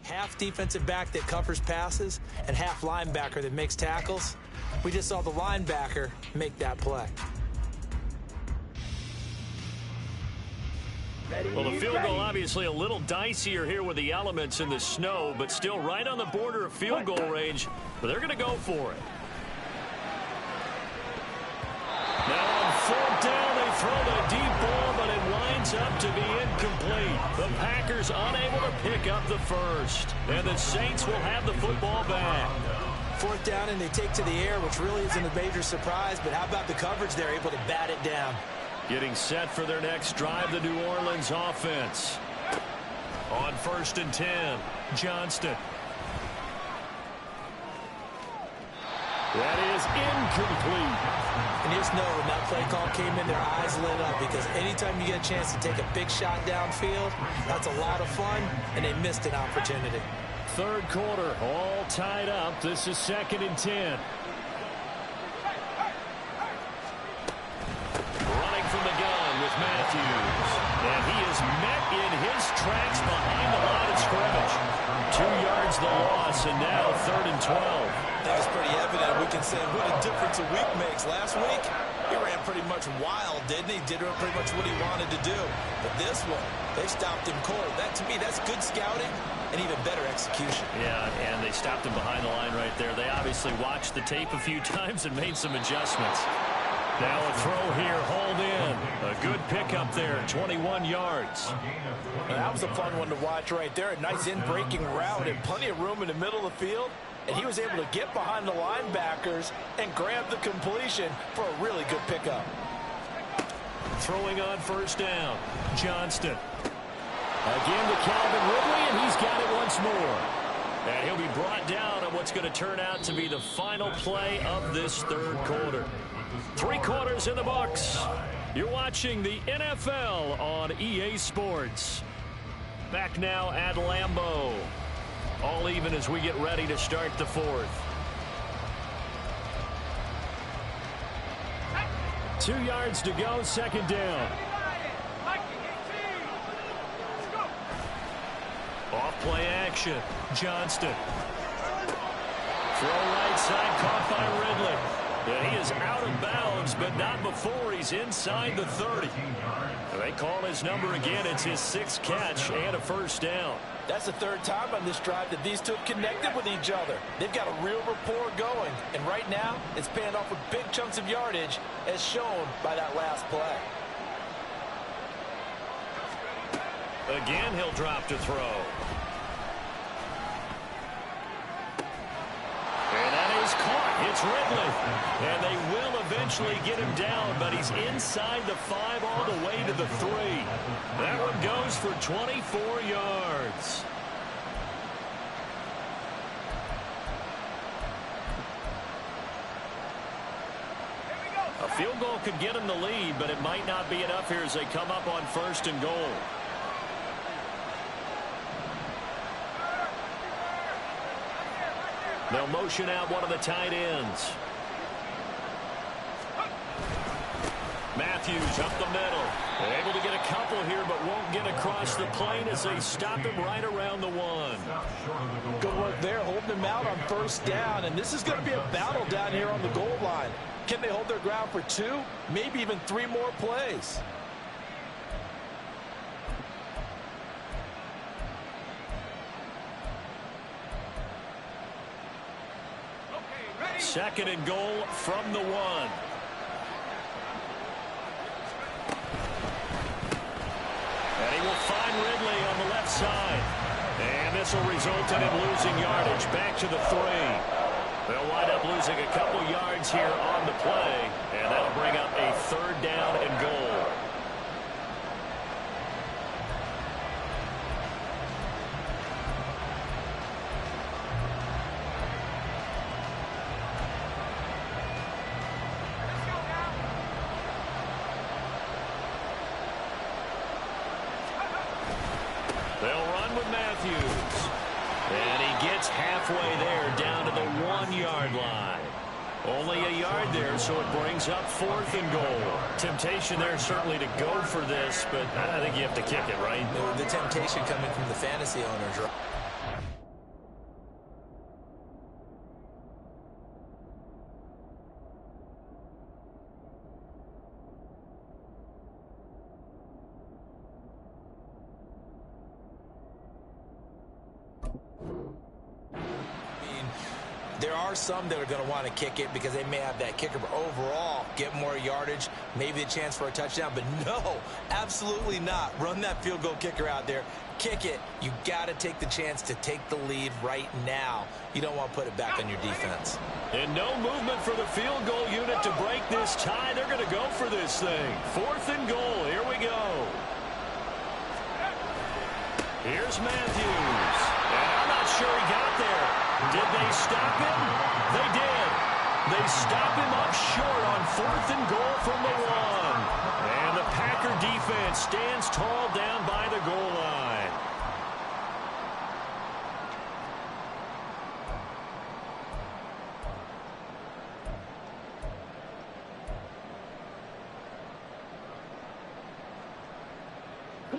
S3: Half defensive back that covers passes and half linebacker that makes tackles. We just saw the linebacker make that play.
S1: Well, the field goal obviously a little dicier here with the elements in the snow, but still right on the border of field goal range. But they're going to go for it. Now on 4th down, they throw the deep ball, but it winds up to be incomplete. The Packers unable to pick up the first. And the Saints will have the football back.
S3: 4th down, and they take to the air, which really isn't a major surprise. But how about the coverage? They're able to bat it down.
S1: Getting set for their next drive, the New Orleans offense. On 1st and 10, Johnston.
S6: That is incomplete.
S3: And just know when that play call came in, their eyes lit up, because anytime you get a chance to take a big shot downfield, that's a lot of fun, and they missed an opportunity.
S6: 3rd quarter, all tied up. This is 2nd and 10.
S1: Matthews. And he is met in his tracks behind the line of scrimmage. 2 yards the loss, and now 3rd and 12.
S2: I think it's pretty evident. We can say what a difference a week makes. Last week, he ran pretty much wild, didn't he? Did pretty much what he wanted to do. But this one, they stopped him cold. That, to me, that's good scouting and even better execution.
S1: Yeah, and they stopped him behind the line right there. They obviously watched the tape a few times and made some adjustments. Now a throw here, hauled in. A good pickup there, 21 yards.
S3: And that was a fun one to watch right there. A nice in-breaking route and plenty of room in the middle of the field. And he was able to get behind the linebackers and grab the completion for a really good pickup.
S1: Throwing on 1st down, Johnston. Again to Calvin Ridley, and he's got it once more. And he'll be brought down on what's going to turn out to be the final play of this 3rd quarter. 3 quarters in the books. You're watching the NFL on EA Sports. Back now at Lambeau. All even as we get ready to start the 4th. 2 yards to go, 2nd down. Off play action. Johnston. Throw right side, caught by Ridley. And he is out of bounds, but not before he's inside the 30. They call his number again. It's his 6th catch and a 1st down.
S3: That's the 3rd time on this drive that these two have connected with each other. They've got a real rapport going. And right now, it's paying off with big chunks of yardage, as shown by that last play.
S1: Again, he'll drop to throw. And that is caught. It's Ridley. And they will eventually get him down, but he's inside the 5 all the way to the 3. That one goes for 24 yards. A field goal could get him the lead, but it might not be enough here as they come up on 1st and goal. They'll motion out one of the tight ends. Matthews up the middle. They're able to get a couple here, but won't get across the plane as they stop him right around the 1.
S3: Good work there, holding him out on 1st down. And this is going to be a battle down here on the goal line. Can they hold their ground for 2, maybe even 3 more plays?
S1: 2nd and goal from the 1. And he will find Ridley on the left side. And this will result in him losing yardage back to the 3. They'll wind up losing a couple yards here on the play. And that'll bring up a 3rd down and goal. They'll run with Matthews. And he gets halfway there down to the 1-yard line. Only a yard there, so it brings up 4th and goal. Temptation there certainly to go for this, but I think you have to kick it, right?
S2: The temptation coming from the fantasy owners, right? There are some that are going to want to kick it because they may have that kicker, but overall, get more yardage, maybe a chance for a touchdown. But no, absolutely not. Run that field goal kicker out there. Kick it. You got to take the chance to take the lead right now. You don't want to put it back on your defense.
S1: And no movement for the field goal unit to break this tie. They're going to go for this thing. 4th and goal. Here we go. Here's Matthews. And I'm not sure he got there. Did they stop him? They did. They stop him up short on 4th and goal from the 1. And the Packer defense stands tall down by the goal line.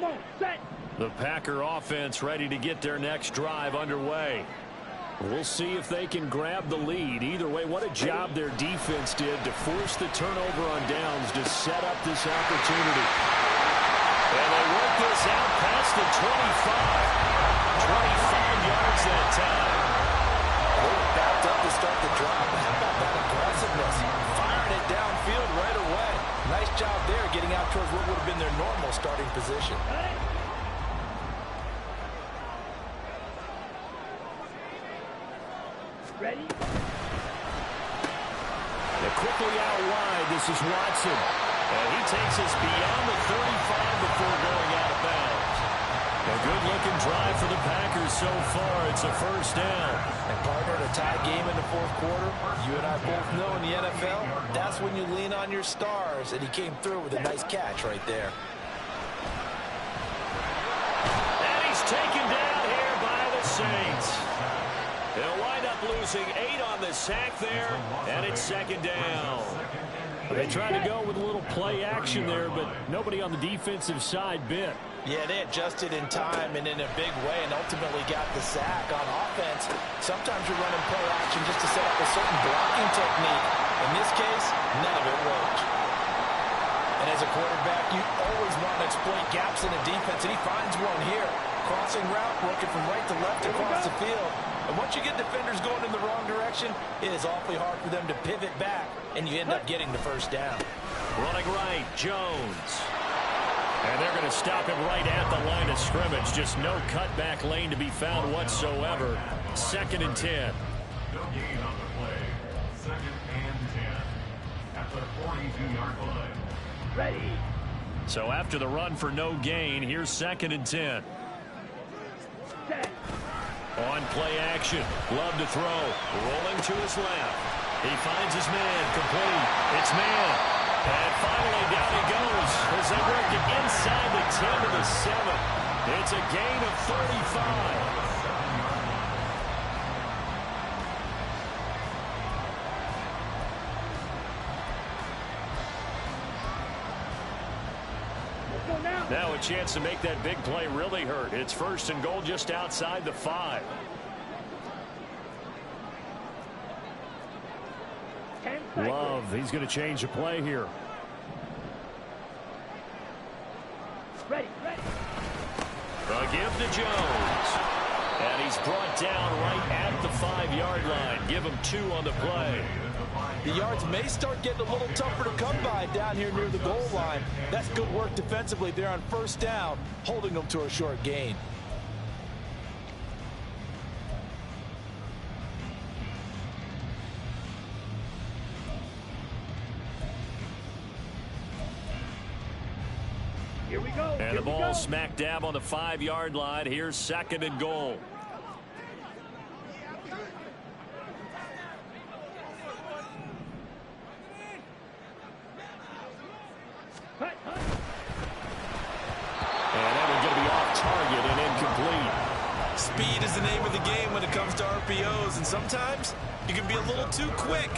S4: on, set.
S1: The Packer offense ready to get their next drive underway. We'll see if they can grab the lead. Either way, what a job their defense did to force the turnover on downs to set up this opportunity. And they work this out past the 25. 25 yards that time.
S3: They were backed up to start the drive. How about that aggressiveness? Firing it downfield right away. Nice job there getting out towards what would have been their normal starting position.
S4: Ready?
S1: They're quickly out wide. This is Watson. And he takes us beyond the 35 before going out of bounds. A good-looking drive for the Packers so far. It's a first down.
S3: And partner, in a tie game in the fourth quarter, you and I both know in the NFL, that's when you lean on your stars. And he came through with a nice catch right there.
S1: And he's taken down here by the Saints. They'll wind up losing 8 on the sack there, and it's second down. They tried to go with a little play action there, but nobody on the defensive side bit.
S3: Yeah, they adjusted in time and in a big way and ultimately got the sack. On offense, sometimes you're running play action just to set up a certain blocking technique. In this case, none of it worked. And as a quarterback, you always want to exploit gaps in a defense, and he finds one here. Crossing route, working from right to left across the field. And once you get defenders going in the wrong direction, it is awfully hard for them to pivot back, and you end up getting the first down.
S1: Running right, Jones. And they're going to stop him right at the line of scrimmage. Just no cutback lane to be found whatsoever. Second and 10.
S5: No gain on the play. Second and 10. At the 42-yard line.
S4: Ready.
S1: So after the run for no gain, here's second and 10.
S4: Set.
S1: On play action. Love to throw. Rolling to his left. He finds his man. Complete. It's man. And finally down he goes as they work it inside the 10 to the 7. It's a gain of 35. Now a chance to make that big play really hurt. It's first and goal just outside the 5.
S4: 10 seconds.
S6: Love, he's going to change the play here.
S4: Ready, ready.
S1: A give to Jones. And he's brought down right at the 5-yard line. Give him 2 on the play.
S3: The yards may start getting a little tougher to come by down here near the goal line. That's good work defensively there on first down, holding them to a short gain.
S4: Here we go.
S1: And
S4: Here
S1: the
S4: we
S1: ball
S4: go.
S1: smack dab on the 5-yard line. Here's second and goal.
S4: Hut, hut.
S1: And that one's going to be off target and incomplete.
S2: Speed is the name of the game when it comes to RPOs, and sometimes you can be a little too quick,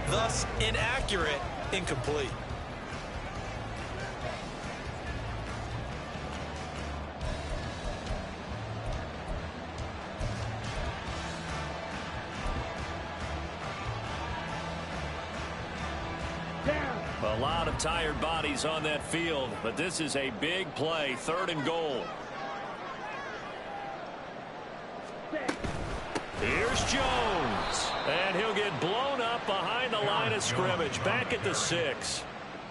S2: thus inaccurate, incomplete.
S4: Down.
S1: A lot of tired bodies on that field, but this is a big play, third and goal.
S4: Set.
S1: Here's Jones, and he'll get blown up behind the line of scrimmage, back at the 6.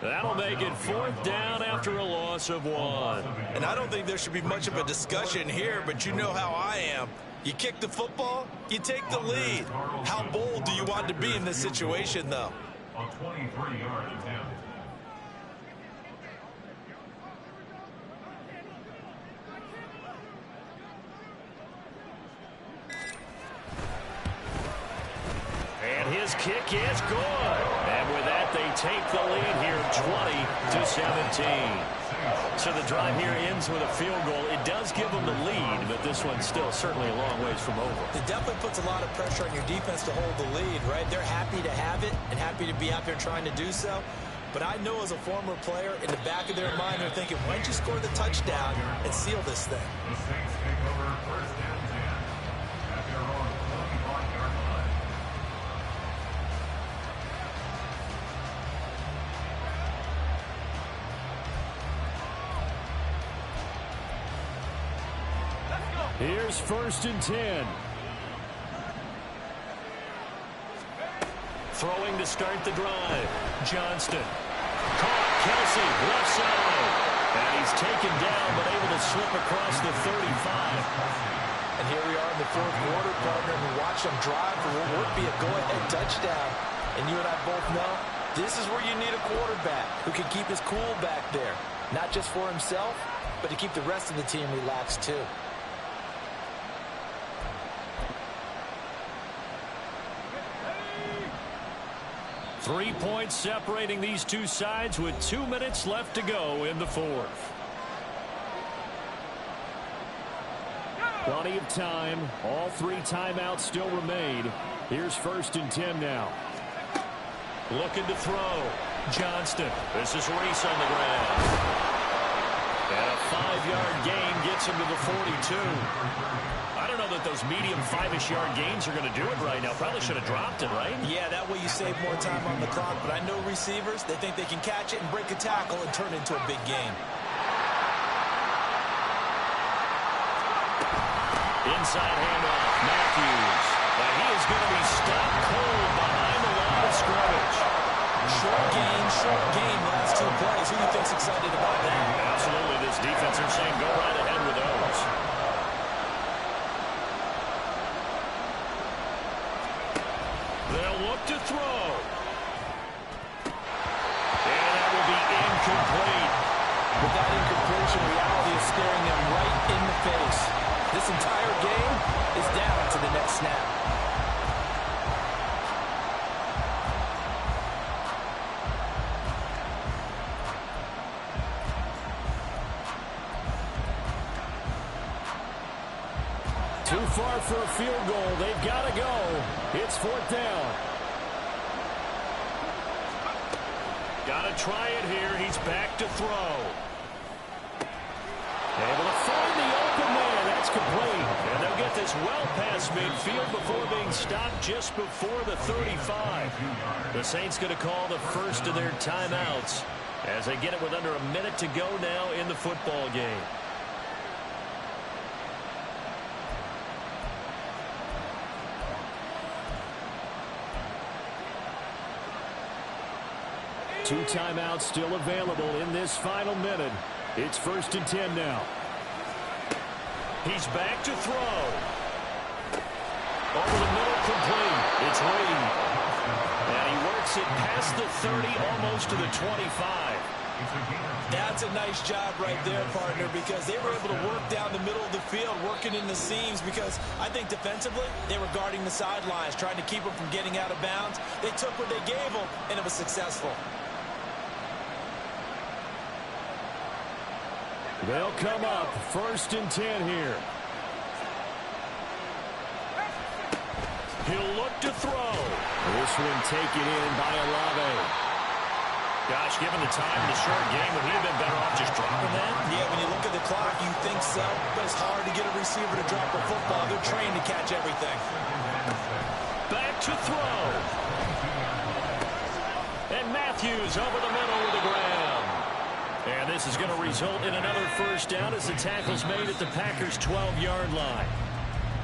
S1: That'll make it fourth down after a loss of 1.
S2: And I don't think there should be much of a discussion here, but you know how I am. You kick the football, you take the lead. How bold do you want to be in this situation, though?
S5: A 23-yard attempt.
S1: And his kick is good. And with that, they take the lead here, 20-17. So the drive here ends with a field goal. It does give them the lead, but this one's still certainly a long ways from over.
S2: It definitely puts a lot of pressure on your defense to hold the lead, right? They're happy to have it and happy to be out there trying to do so. But I know as a former player, in the back of their mind, they're thinking, why don't you score the touchdown and seal this thing?
S5: The Saints take over first and 10 at their own 25-yard line.
S6: Here's first and 10.
S1: Throwing to start the drive. Johnston. Caught. Kelsey, left side. And he's taken down, but able to slip across the 35.
S3: And here we are in the fourth quarter, partner. We watch them drive for what would be a go-ahead touchdown. And you and I both know this is where you need a quarterback who can keep his cool back there. Not just for himself, but to keep the rest of the team relaxed too.
S1: Three points separating these two sides with 2 minutes left to go in the fourth.
S6: Plenty of time. All three timeouts still remain. Here's first and 10 now.
S1: Looking to throw. Johnston. This is Reese on the ground. And a 5-yard gain gets him to the 42. I don't know that those medium 5-ish yard gains are going to do it right now. Probably should have dropped it, right?
S2: Yeah, that way you save more time on the clock. But I know receivers, they think they can catch it and break a tackle and turn it into a big game.
S1: Inside handoff. Matthews. And he is going to be stopped cold behind the line of scrimmage.
S2: Short gain, last 2 plays. Who do you think's excited about that?
S1: Absolutely. This defense are saying go right ahead with those. They'll look to throw. And that will be incomplete.
S3: With that incompletion, reality is staring them right in the face. This entire game is down to the next snap.
S6: Too far for a field goal. They've got to go. It's fourth down.
S1: Got to try it here. He's back to throw. Able to find the open man. That's complete. And they'll get this well past midfield before being stopped just before the 35. The Saints going to call the first of their timeouts as they get it with under a minute to go now in the football game.
S6: Two timeouts still available in this final minute. It's first and 10 now.
S1: He's back to throw. Over the middle, complete. It's Reed. And he works it past the 30, almost to the 25.
S2: That's a nice job right there, partner, because they were able to work down the middle of the field, working in the seams, because I think defensively they were guarding the sidelines, trying to keep them from getting out of bounds. They took what they gave them, and it was successful.
S6: They'll come up first and 10 here.
S1: He'll look to throw.
S6: This one taken in by Olave.
S1: Gosh, given the time in the short game, would he have been better off just dropping that?
S2: Yeah, when you look at the clock, you think so, but it's hard to get a receiver to drop a football. They're trained to catch everything.
S1: Back to throw. And Matthews over the middle with the ground. And this is going to result in another first down as the tackle's made at the Packers' 12-yard line.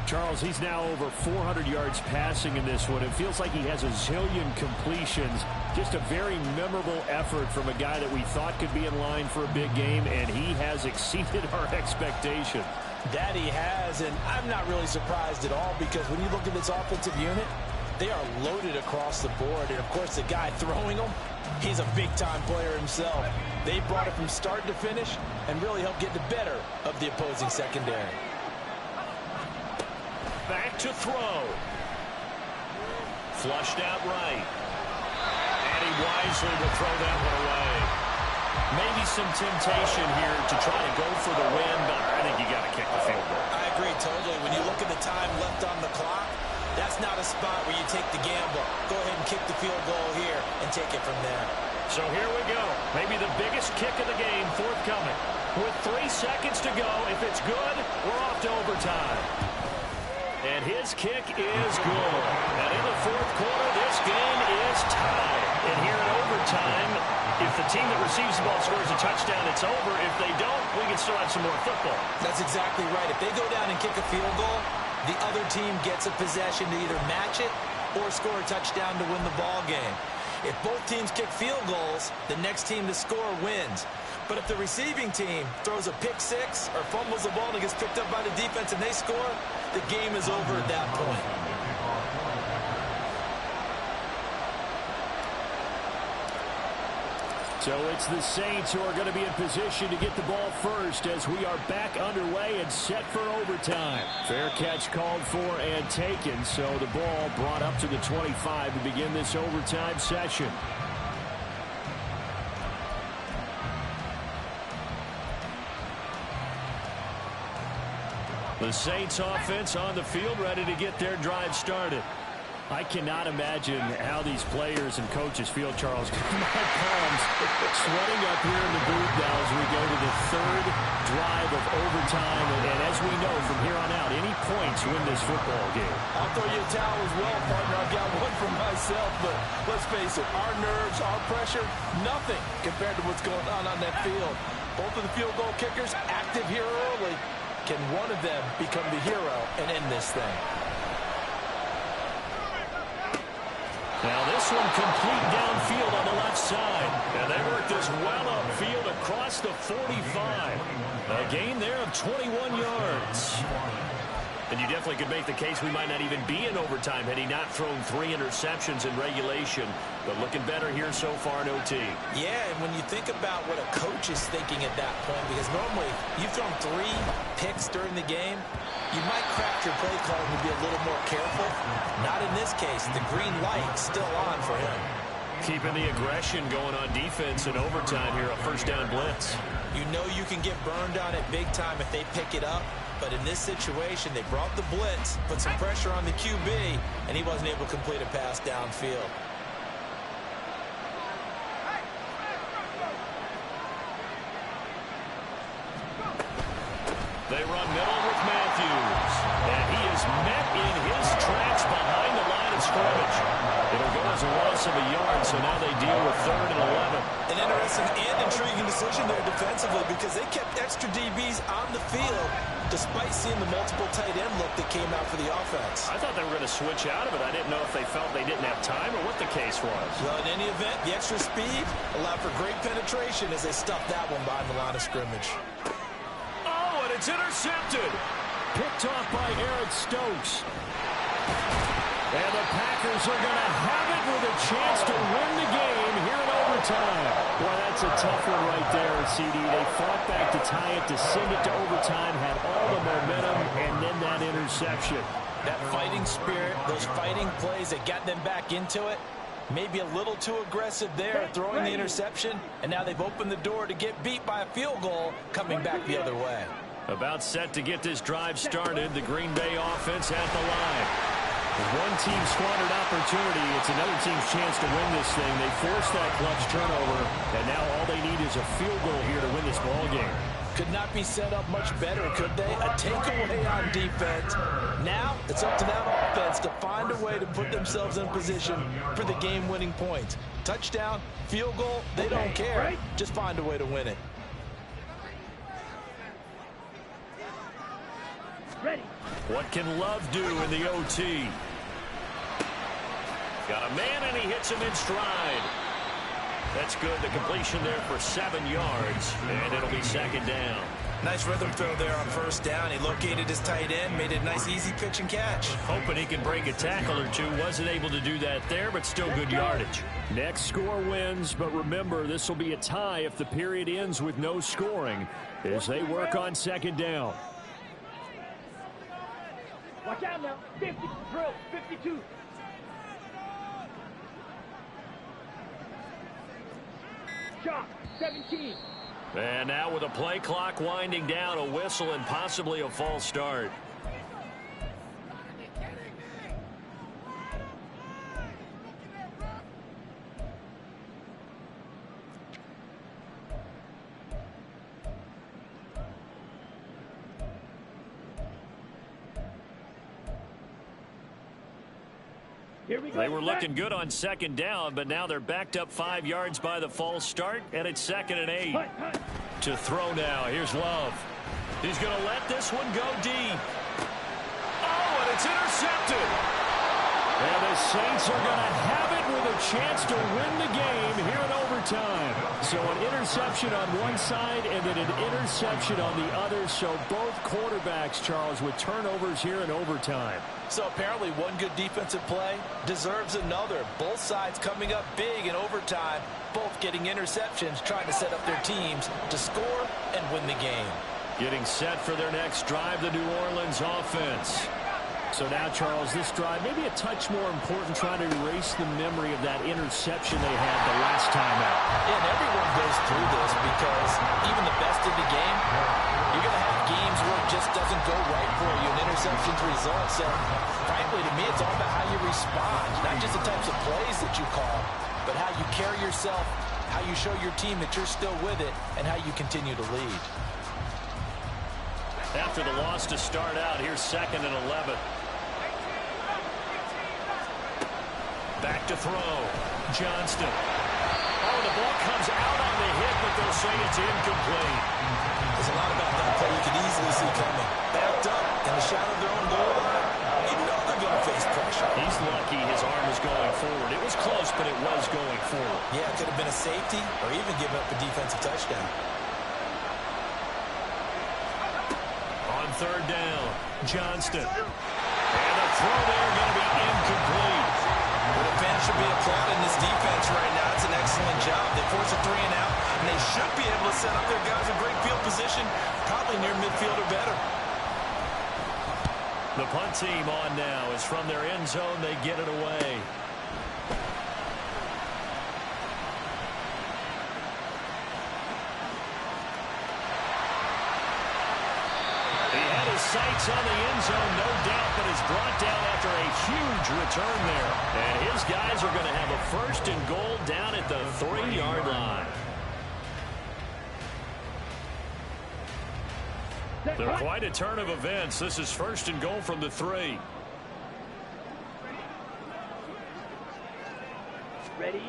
S6: Charles, he's now over 400 yards passing in this one. It feels like he has a zillion completions. Just a very memorable effort from a guy that we thought could be in line for a big game, and he has exceeded our expectations.
S3: That he has, and I'm not really surprised at all, because when you look at this offensive unit, they are loaded across the board. And, of course, the guy throwing them, he's a big-time player himself. They brought it from start to finish and really helped get the better of the opposing secondary.
S1: Back to throw. Flushed out right. And he wisely will throw that one away. Maybe some temptation here to try to go for the win, but I think you got to kick the field goal.
S2: I agree totally. When you look at the time left on the clock, that's not a spot where you take the gamble. Go ahead and kick the field goal here and take it from there.
S1: So here we go. Maybe the biggest kick of the game forthcoming. With 3 seconds to go, if it's good, we're off to overtime. And his kick is good. And in the fourth quarter, this game is tied. And here in overtime, if the team that receives the ball scores a touchdown, it's over. If they don't, we can still have some more football.
S3: That's exactly right. If they go down and kick a field goal, the other team gets a possession to either match it or score a touchdown to win the ball game. If both teams kick field goals, the next team to score wins. But if the receiving team throws a pick six or fumbles the ball and it gets picked up by the defense and they score, the game is over at that point.
S6: So it's the Saints who are going to be in position to get the ball first as we are back underway and set for overtime. Fair catch called for and taken, so the ball brought up to the 25 to begin this overtime session.
S1: The Saints offense on the field, ready to get their drive started.
S6: I cannot imagine how these players and coaches feel, Charles. My palms sweating up here in the booth now as we go to the third drive of overtime. And as we know from here on out, any points win this football game.
S3: I'll throw you a towel as well, partner. I've got one for myself, but let's face it, our nerves, our pressure, nothing compared to what's going on that field. Both of the field goal kickers active here early. Can one of them become the hero and end this thing?
S1: Now this one complete downfield on the left side. And they work this well upfield across the 45. A gain there of 21 yards. And you definitely could make the case we might not even be in overtime had he not thrown 3 interceptions in regulation. But looking better here so far in OT.
S3: Yeah, and when you think about what a coach is thinking at that point, because normally you've thrown 3 picks during the game, you might craft your play call to be a little more careful. Not in this case. The green light's still on for him.
S1: Keeping the aggression going on defense in overtime here, a first down blitz.
S3: You know you can get burned on it big time if they pick it up. But in this situation, they brought the blitz, put some pressure on the QB, and he wasn't able to complete a pass downfield.
S1: They run middle with Matthews. And he is met in his tracks behind the line of scrimmage. It'll go as a loss of a yard, so now they deal with 3rd and 11.
S3: An interesting and intriguing decision there defensively because they kept extra DBs on the field despite seeing the multiple tight end look that came out for the offense.
S1: I thought they were going to switch out of it. I didn't know if they felt they didn't have time or what the case was.
S3: Well, in any event, the extra speed allowed for great penetration as they stuffed that one behind the line of scrimmage.
S1: Oh, and it's intercepted.
S6: Picked off by Eric Stokes. And the Packers are going to have it with a chance to win the game here in overtime. Boy, that's a tough one right there, CD. They fought back to tie it, to send it to overtime, had all the momentum, and then that interception.
S3: That fighting spirit, those fighting plays that got them back into it, maybe a little too aggressive there, throwing the interception, and now they've opened the door to get beat by a field goal coming back the other way.
S1: About set to get this drive started, the Green Bay offense at the line. One team squandered opportunity. It's another team's chance to win this thing. They forced that clutch turnover, and now all they need is a field goal here to win this ball game.
S3: Could not be set up much better, could they? A takeaway on defense. Now it's up to that offense to find a way to put themselves in position for the game-winning points. Touchdown, field goal, they don't care. Just find a way to win it.
S4: Ready.
S1: What can Love do in the OT? Got a man, and he hits him in stride. That's good. The completion there for 7 yards, and it'll be 2nd down.
S3: Nice rhythm throw there on 1st down. He located his tight end, made it a nice, easy pitch and catch.
S1: Hoping he can break a tackle or two. Wasn't able to do that there, but still good yardage.
S6: Next score wins, but remember, this will be a tie if the period ends with no scoring as they work on 2nd down.
S4: Watch out now. 50, drill, 52. Chop, 17.
S1: And now with a play clock winding down, a whistle and possibly a false start.
S4: Here we go.
S1: They were looking good on second down, but now they're backed up 5 yards by the false start, and it's 2nd and 8. To throw now. Here's Love. He's going to let this one go deep. Oh, and it's intercepted. And the Saints are going to have it with a chance to win the game here in overtime. So an interception on one side and then an interception on the other. So both quarterbacks, Charles, with turnovers here in overtime.
S3: So apparently one good defensive play deserves another. Both sides coming up big in overtime, both getting interceptions, trying to set up their teams to score and win the game.
S1: Getting set for their next drive, the New Orleans offense.
S6: So now, Charles, this drive maybe a touch more important, trying to erase the memory of that interception they had the last time out.
S3: Yeah, and everyone goes through this because even the best in the game, you're going to have games where it just doesn't go right for you, and interceptions results. And frankly, to me, it's all about how you respond, not just the types of plays that you call, but how you carry yourself, how you show your team that you're still with it, and how you continue to lead.
S1: After the loss to start out, here's 2nd and 11. Back to throw. Johnston. Oh, the ball comes out on the hit, but they'll say it's incomplete.
S2: There's a lot about that play you could easily see coming. Backed up in the shadow of their own goal line. You know they're going to face pressure.
S1: He's lucky his arm was going forward. It was close, but it was going forward.
S2: Yeah, it could have been a safety or even given up a defensive touchdown.
S1: On 3rd down, Johnston. And the throw there going to be incomplete.
S2: The defense should be applauding this defense right now. It's an excellent job. They force a 3-and-out, and they should be able to set up their guys in great field position, probably near midfield or better.
S1: The punt team on now is from their end zone. They get it away. Sights on the end zone, no doubt, but is brought down after a huge return there. And his guys are going to have a 1st and goal down at the 3-yard line. They're quite a turn of events. This is 1st and goal from the 3.
S4: Ready?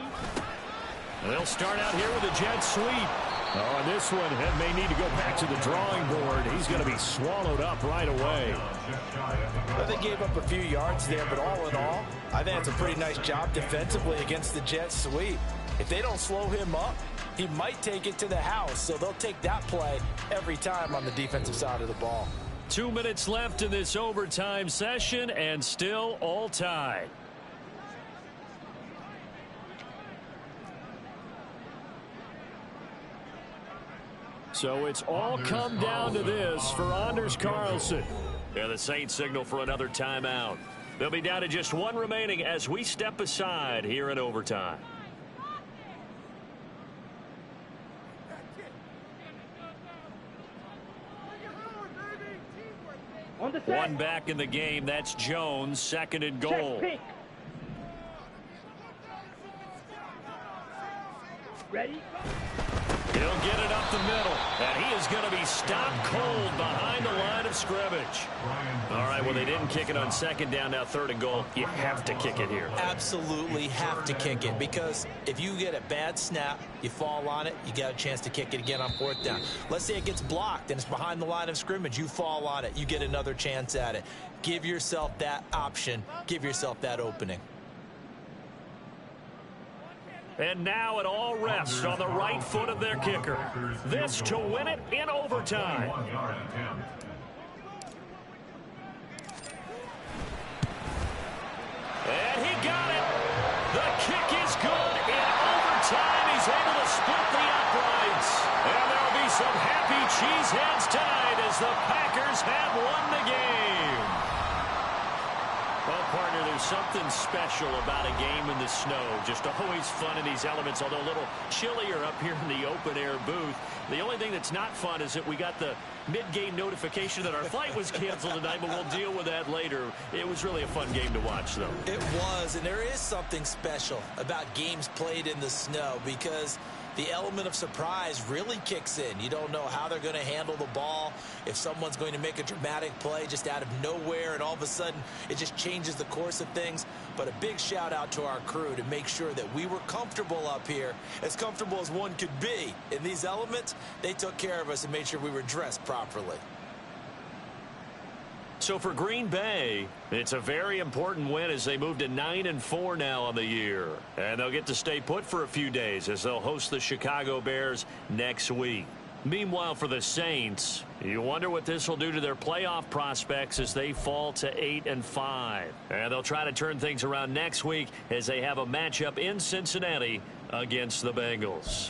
S1: They'll start out here with a jet sweep.
S6: On this one, Head may need to go back to the drawing board. He's going to be swallowed up right away.
S3: Well, they gave up a few yards there, but all in all, I think it's a pretty nice job defensively against the jet sweep. If they don't slow him up, he might take it to the house, so they'll take that play every time on the defensive side of the ball.
S1: 2 minutes left in this overtime session, and still all tied.
S6: So it's all come down to this for Anders Carlson.
S1: And the Saints signal for another timeout. They'll be down to just one remaining as we step aside here in overtime.
S4: On the set.
S1: One back in the game. That's Jones. 2nd and goal.
S4: Check, pink. Ready?
S1: He'll get it up the middle, and he is going to be stopped cold behind the line of scrimmage. All right, well, they didn't kick it on 2nd down, now 3rd and goal. You have to kick it here.
S2: Absolutely have to kick it, because if you get a bad snap, you fall on it, you got a chance to kick it again on 4th down. Let's say it gets blocked and it's behind the line of scrimmage. You fall on it, you get another chance at it. Give yourself that option. Give yourself that opening.
S1: And now it all rests on the right foot of their kicker. This to win it in overtime. And he got it. The kick is good in overtime. He's able to split the uprights. And there will be some happy cheeseheads tonight as the Packers have won the game. Well, partner, there's something special about a game in the snow. Just always fun in these elements, although a little chillier up here in the open-air booth. The only thing that's not fun is that we got the mid-game notification that our flight was canceled tonight, but we'll deal with that later. It was really a fun game to watch, though.
S2: It was, and there is something special about games played in the snow because the element of surprise really kicks in. You don't know how they're going to handle the ball, if someone's going to make a dramatic play just out of nowhere, and all of a sudden it just changes the course of things. But a big shout out to our crew to make sure that we were comfortable up here, as comfortable as one could be. In these elements, they took care of us and made sure we were dressed properly.
S1: So for Green Bay, it's a very important win as they move to 9-4 now on the year. And they'll get to stay put for a few days as they'll host the Chicago Bears next week. Meanwhile, for the Saints, you wonder what this will do to their playoff prospects as they fall to 8-5. And they'll try to turn things around next week as they have a matchup in Cincinnati against the Bengals.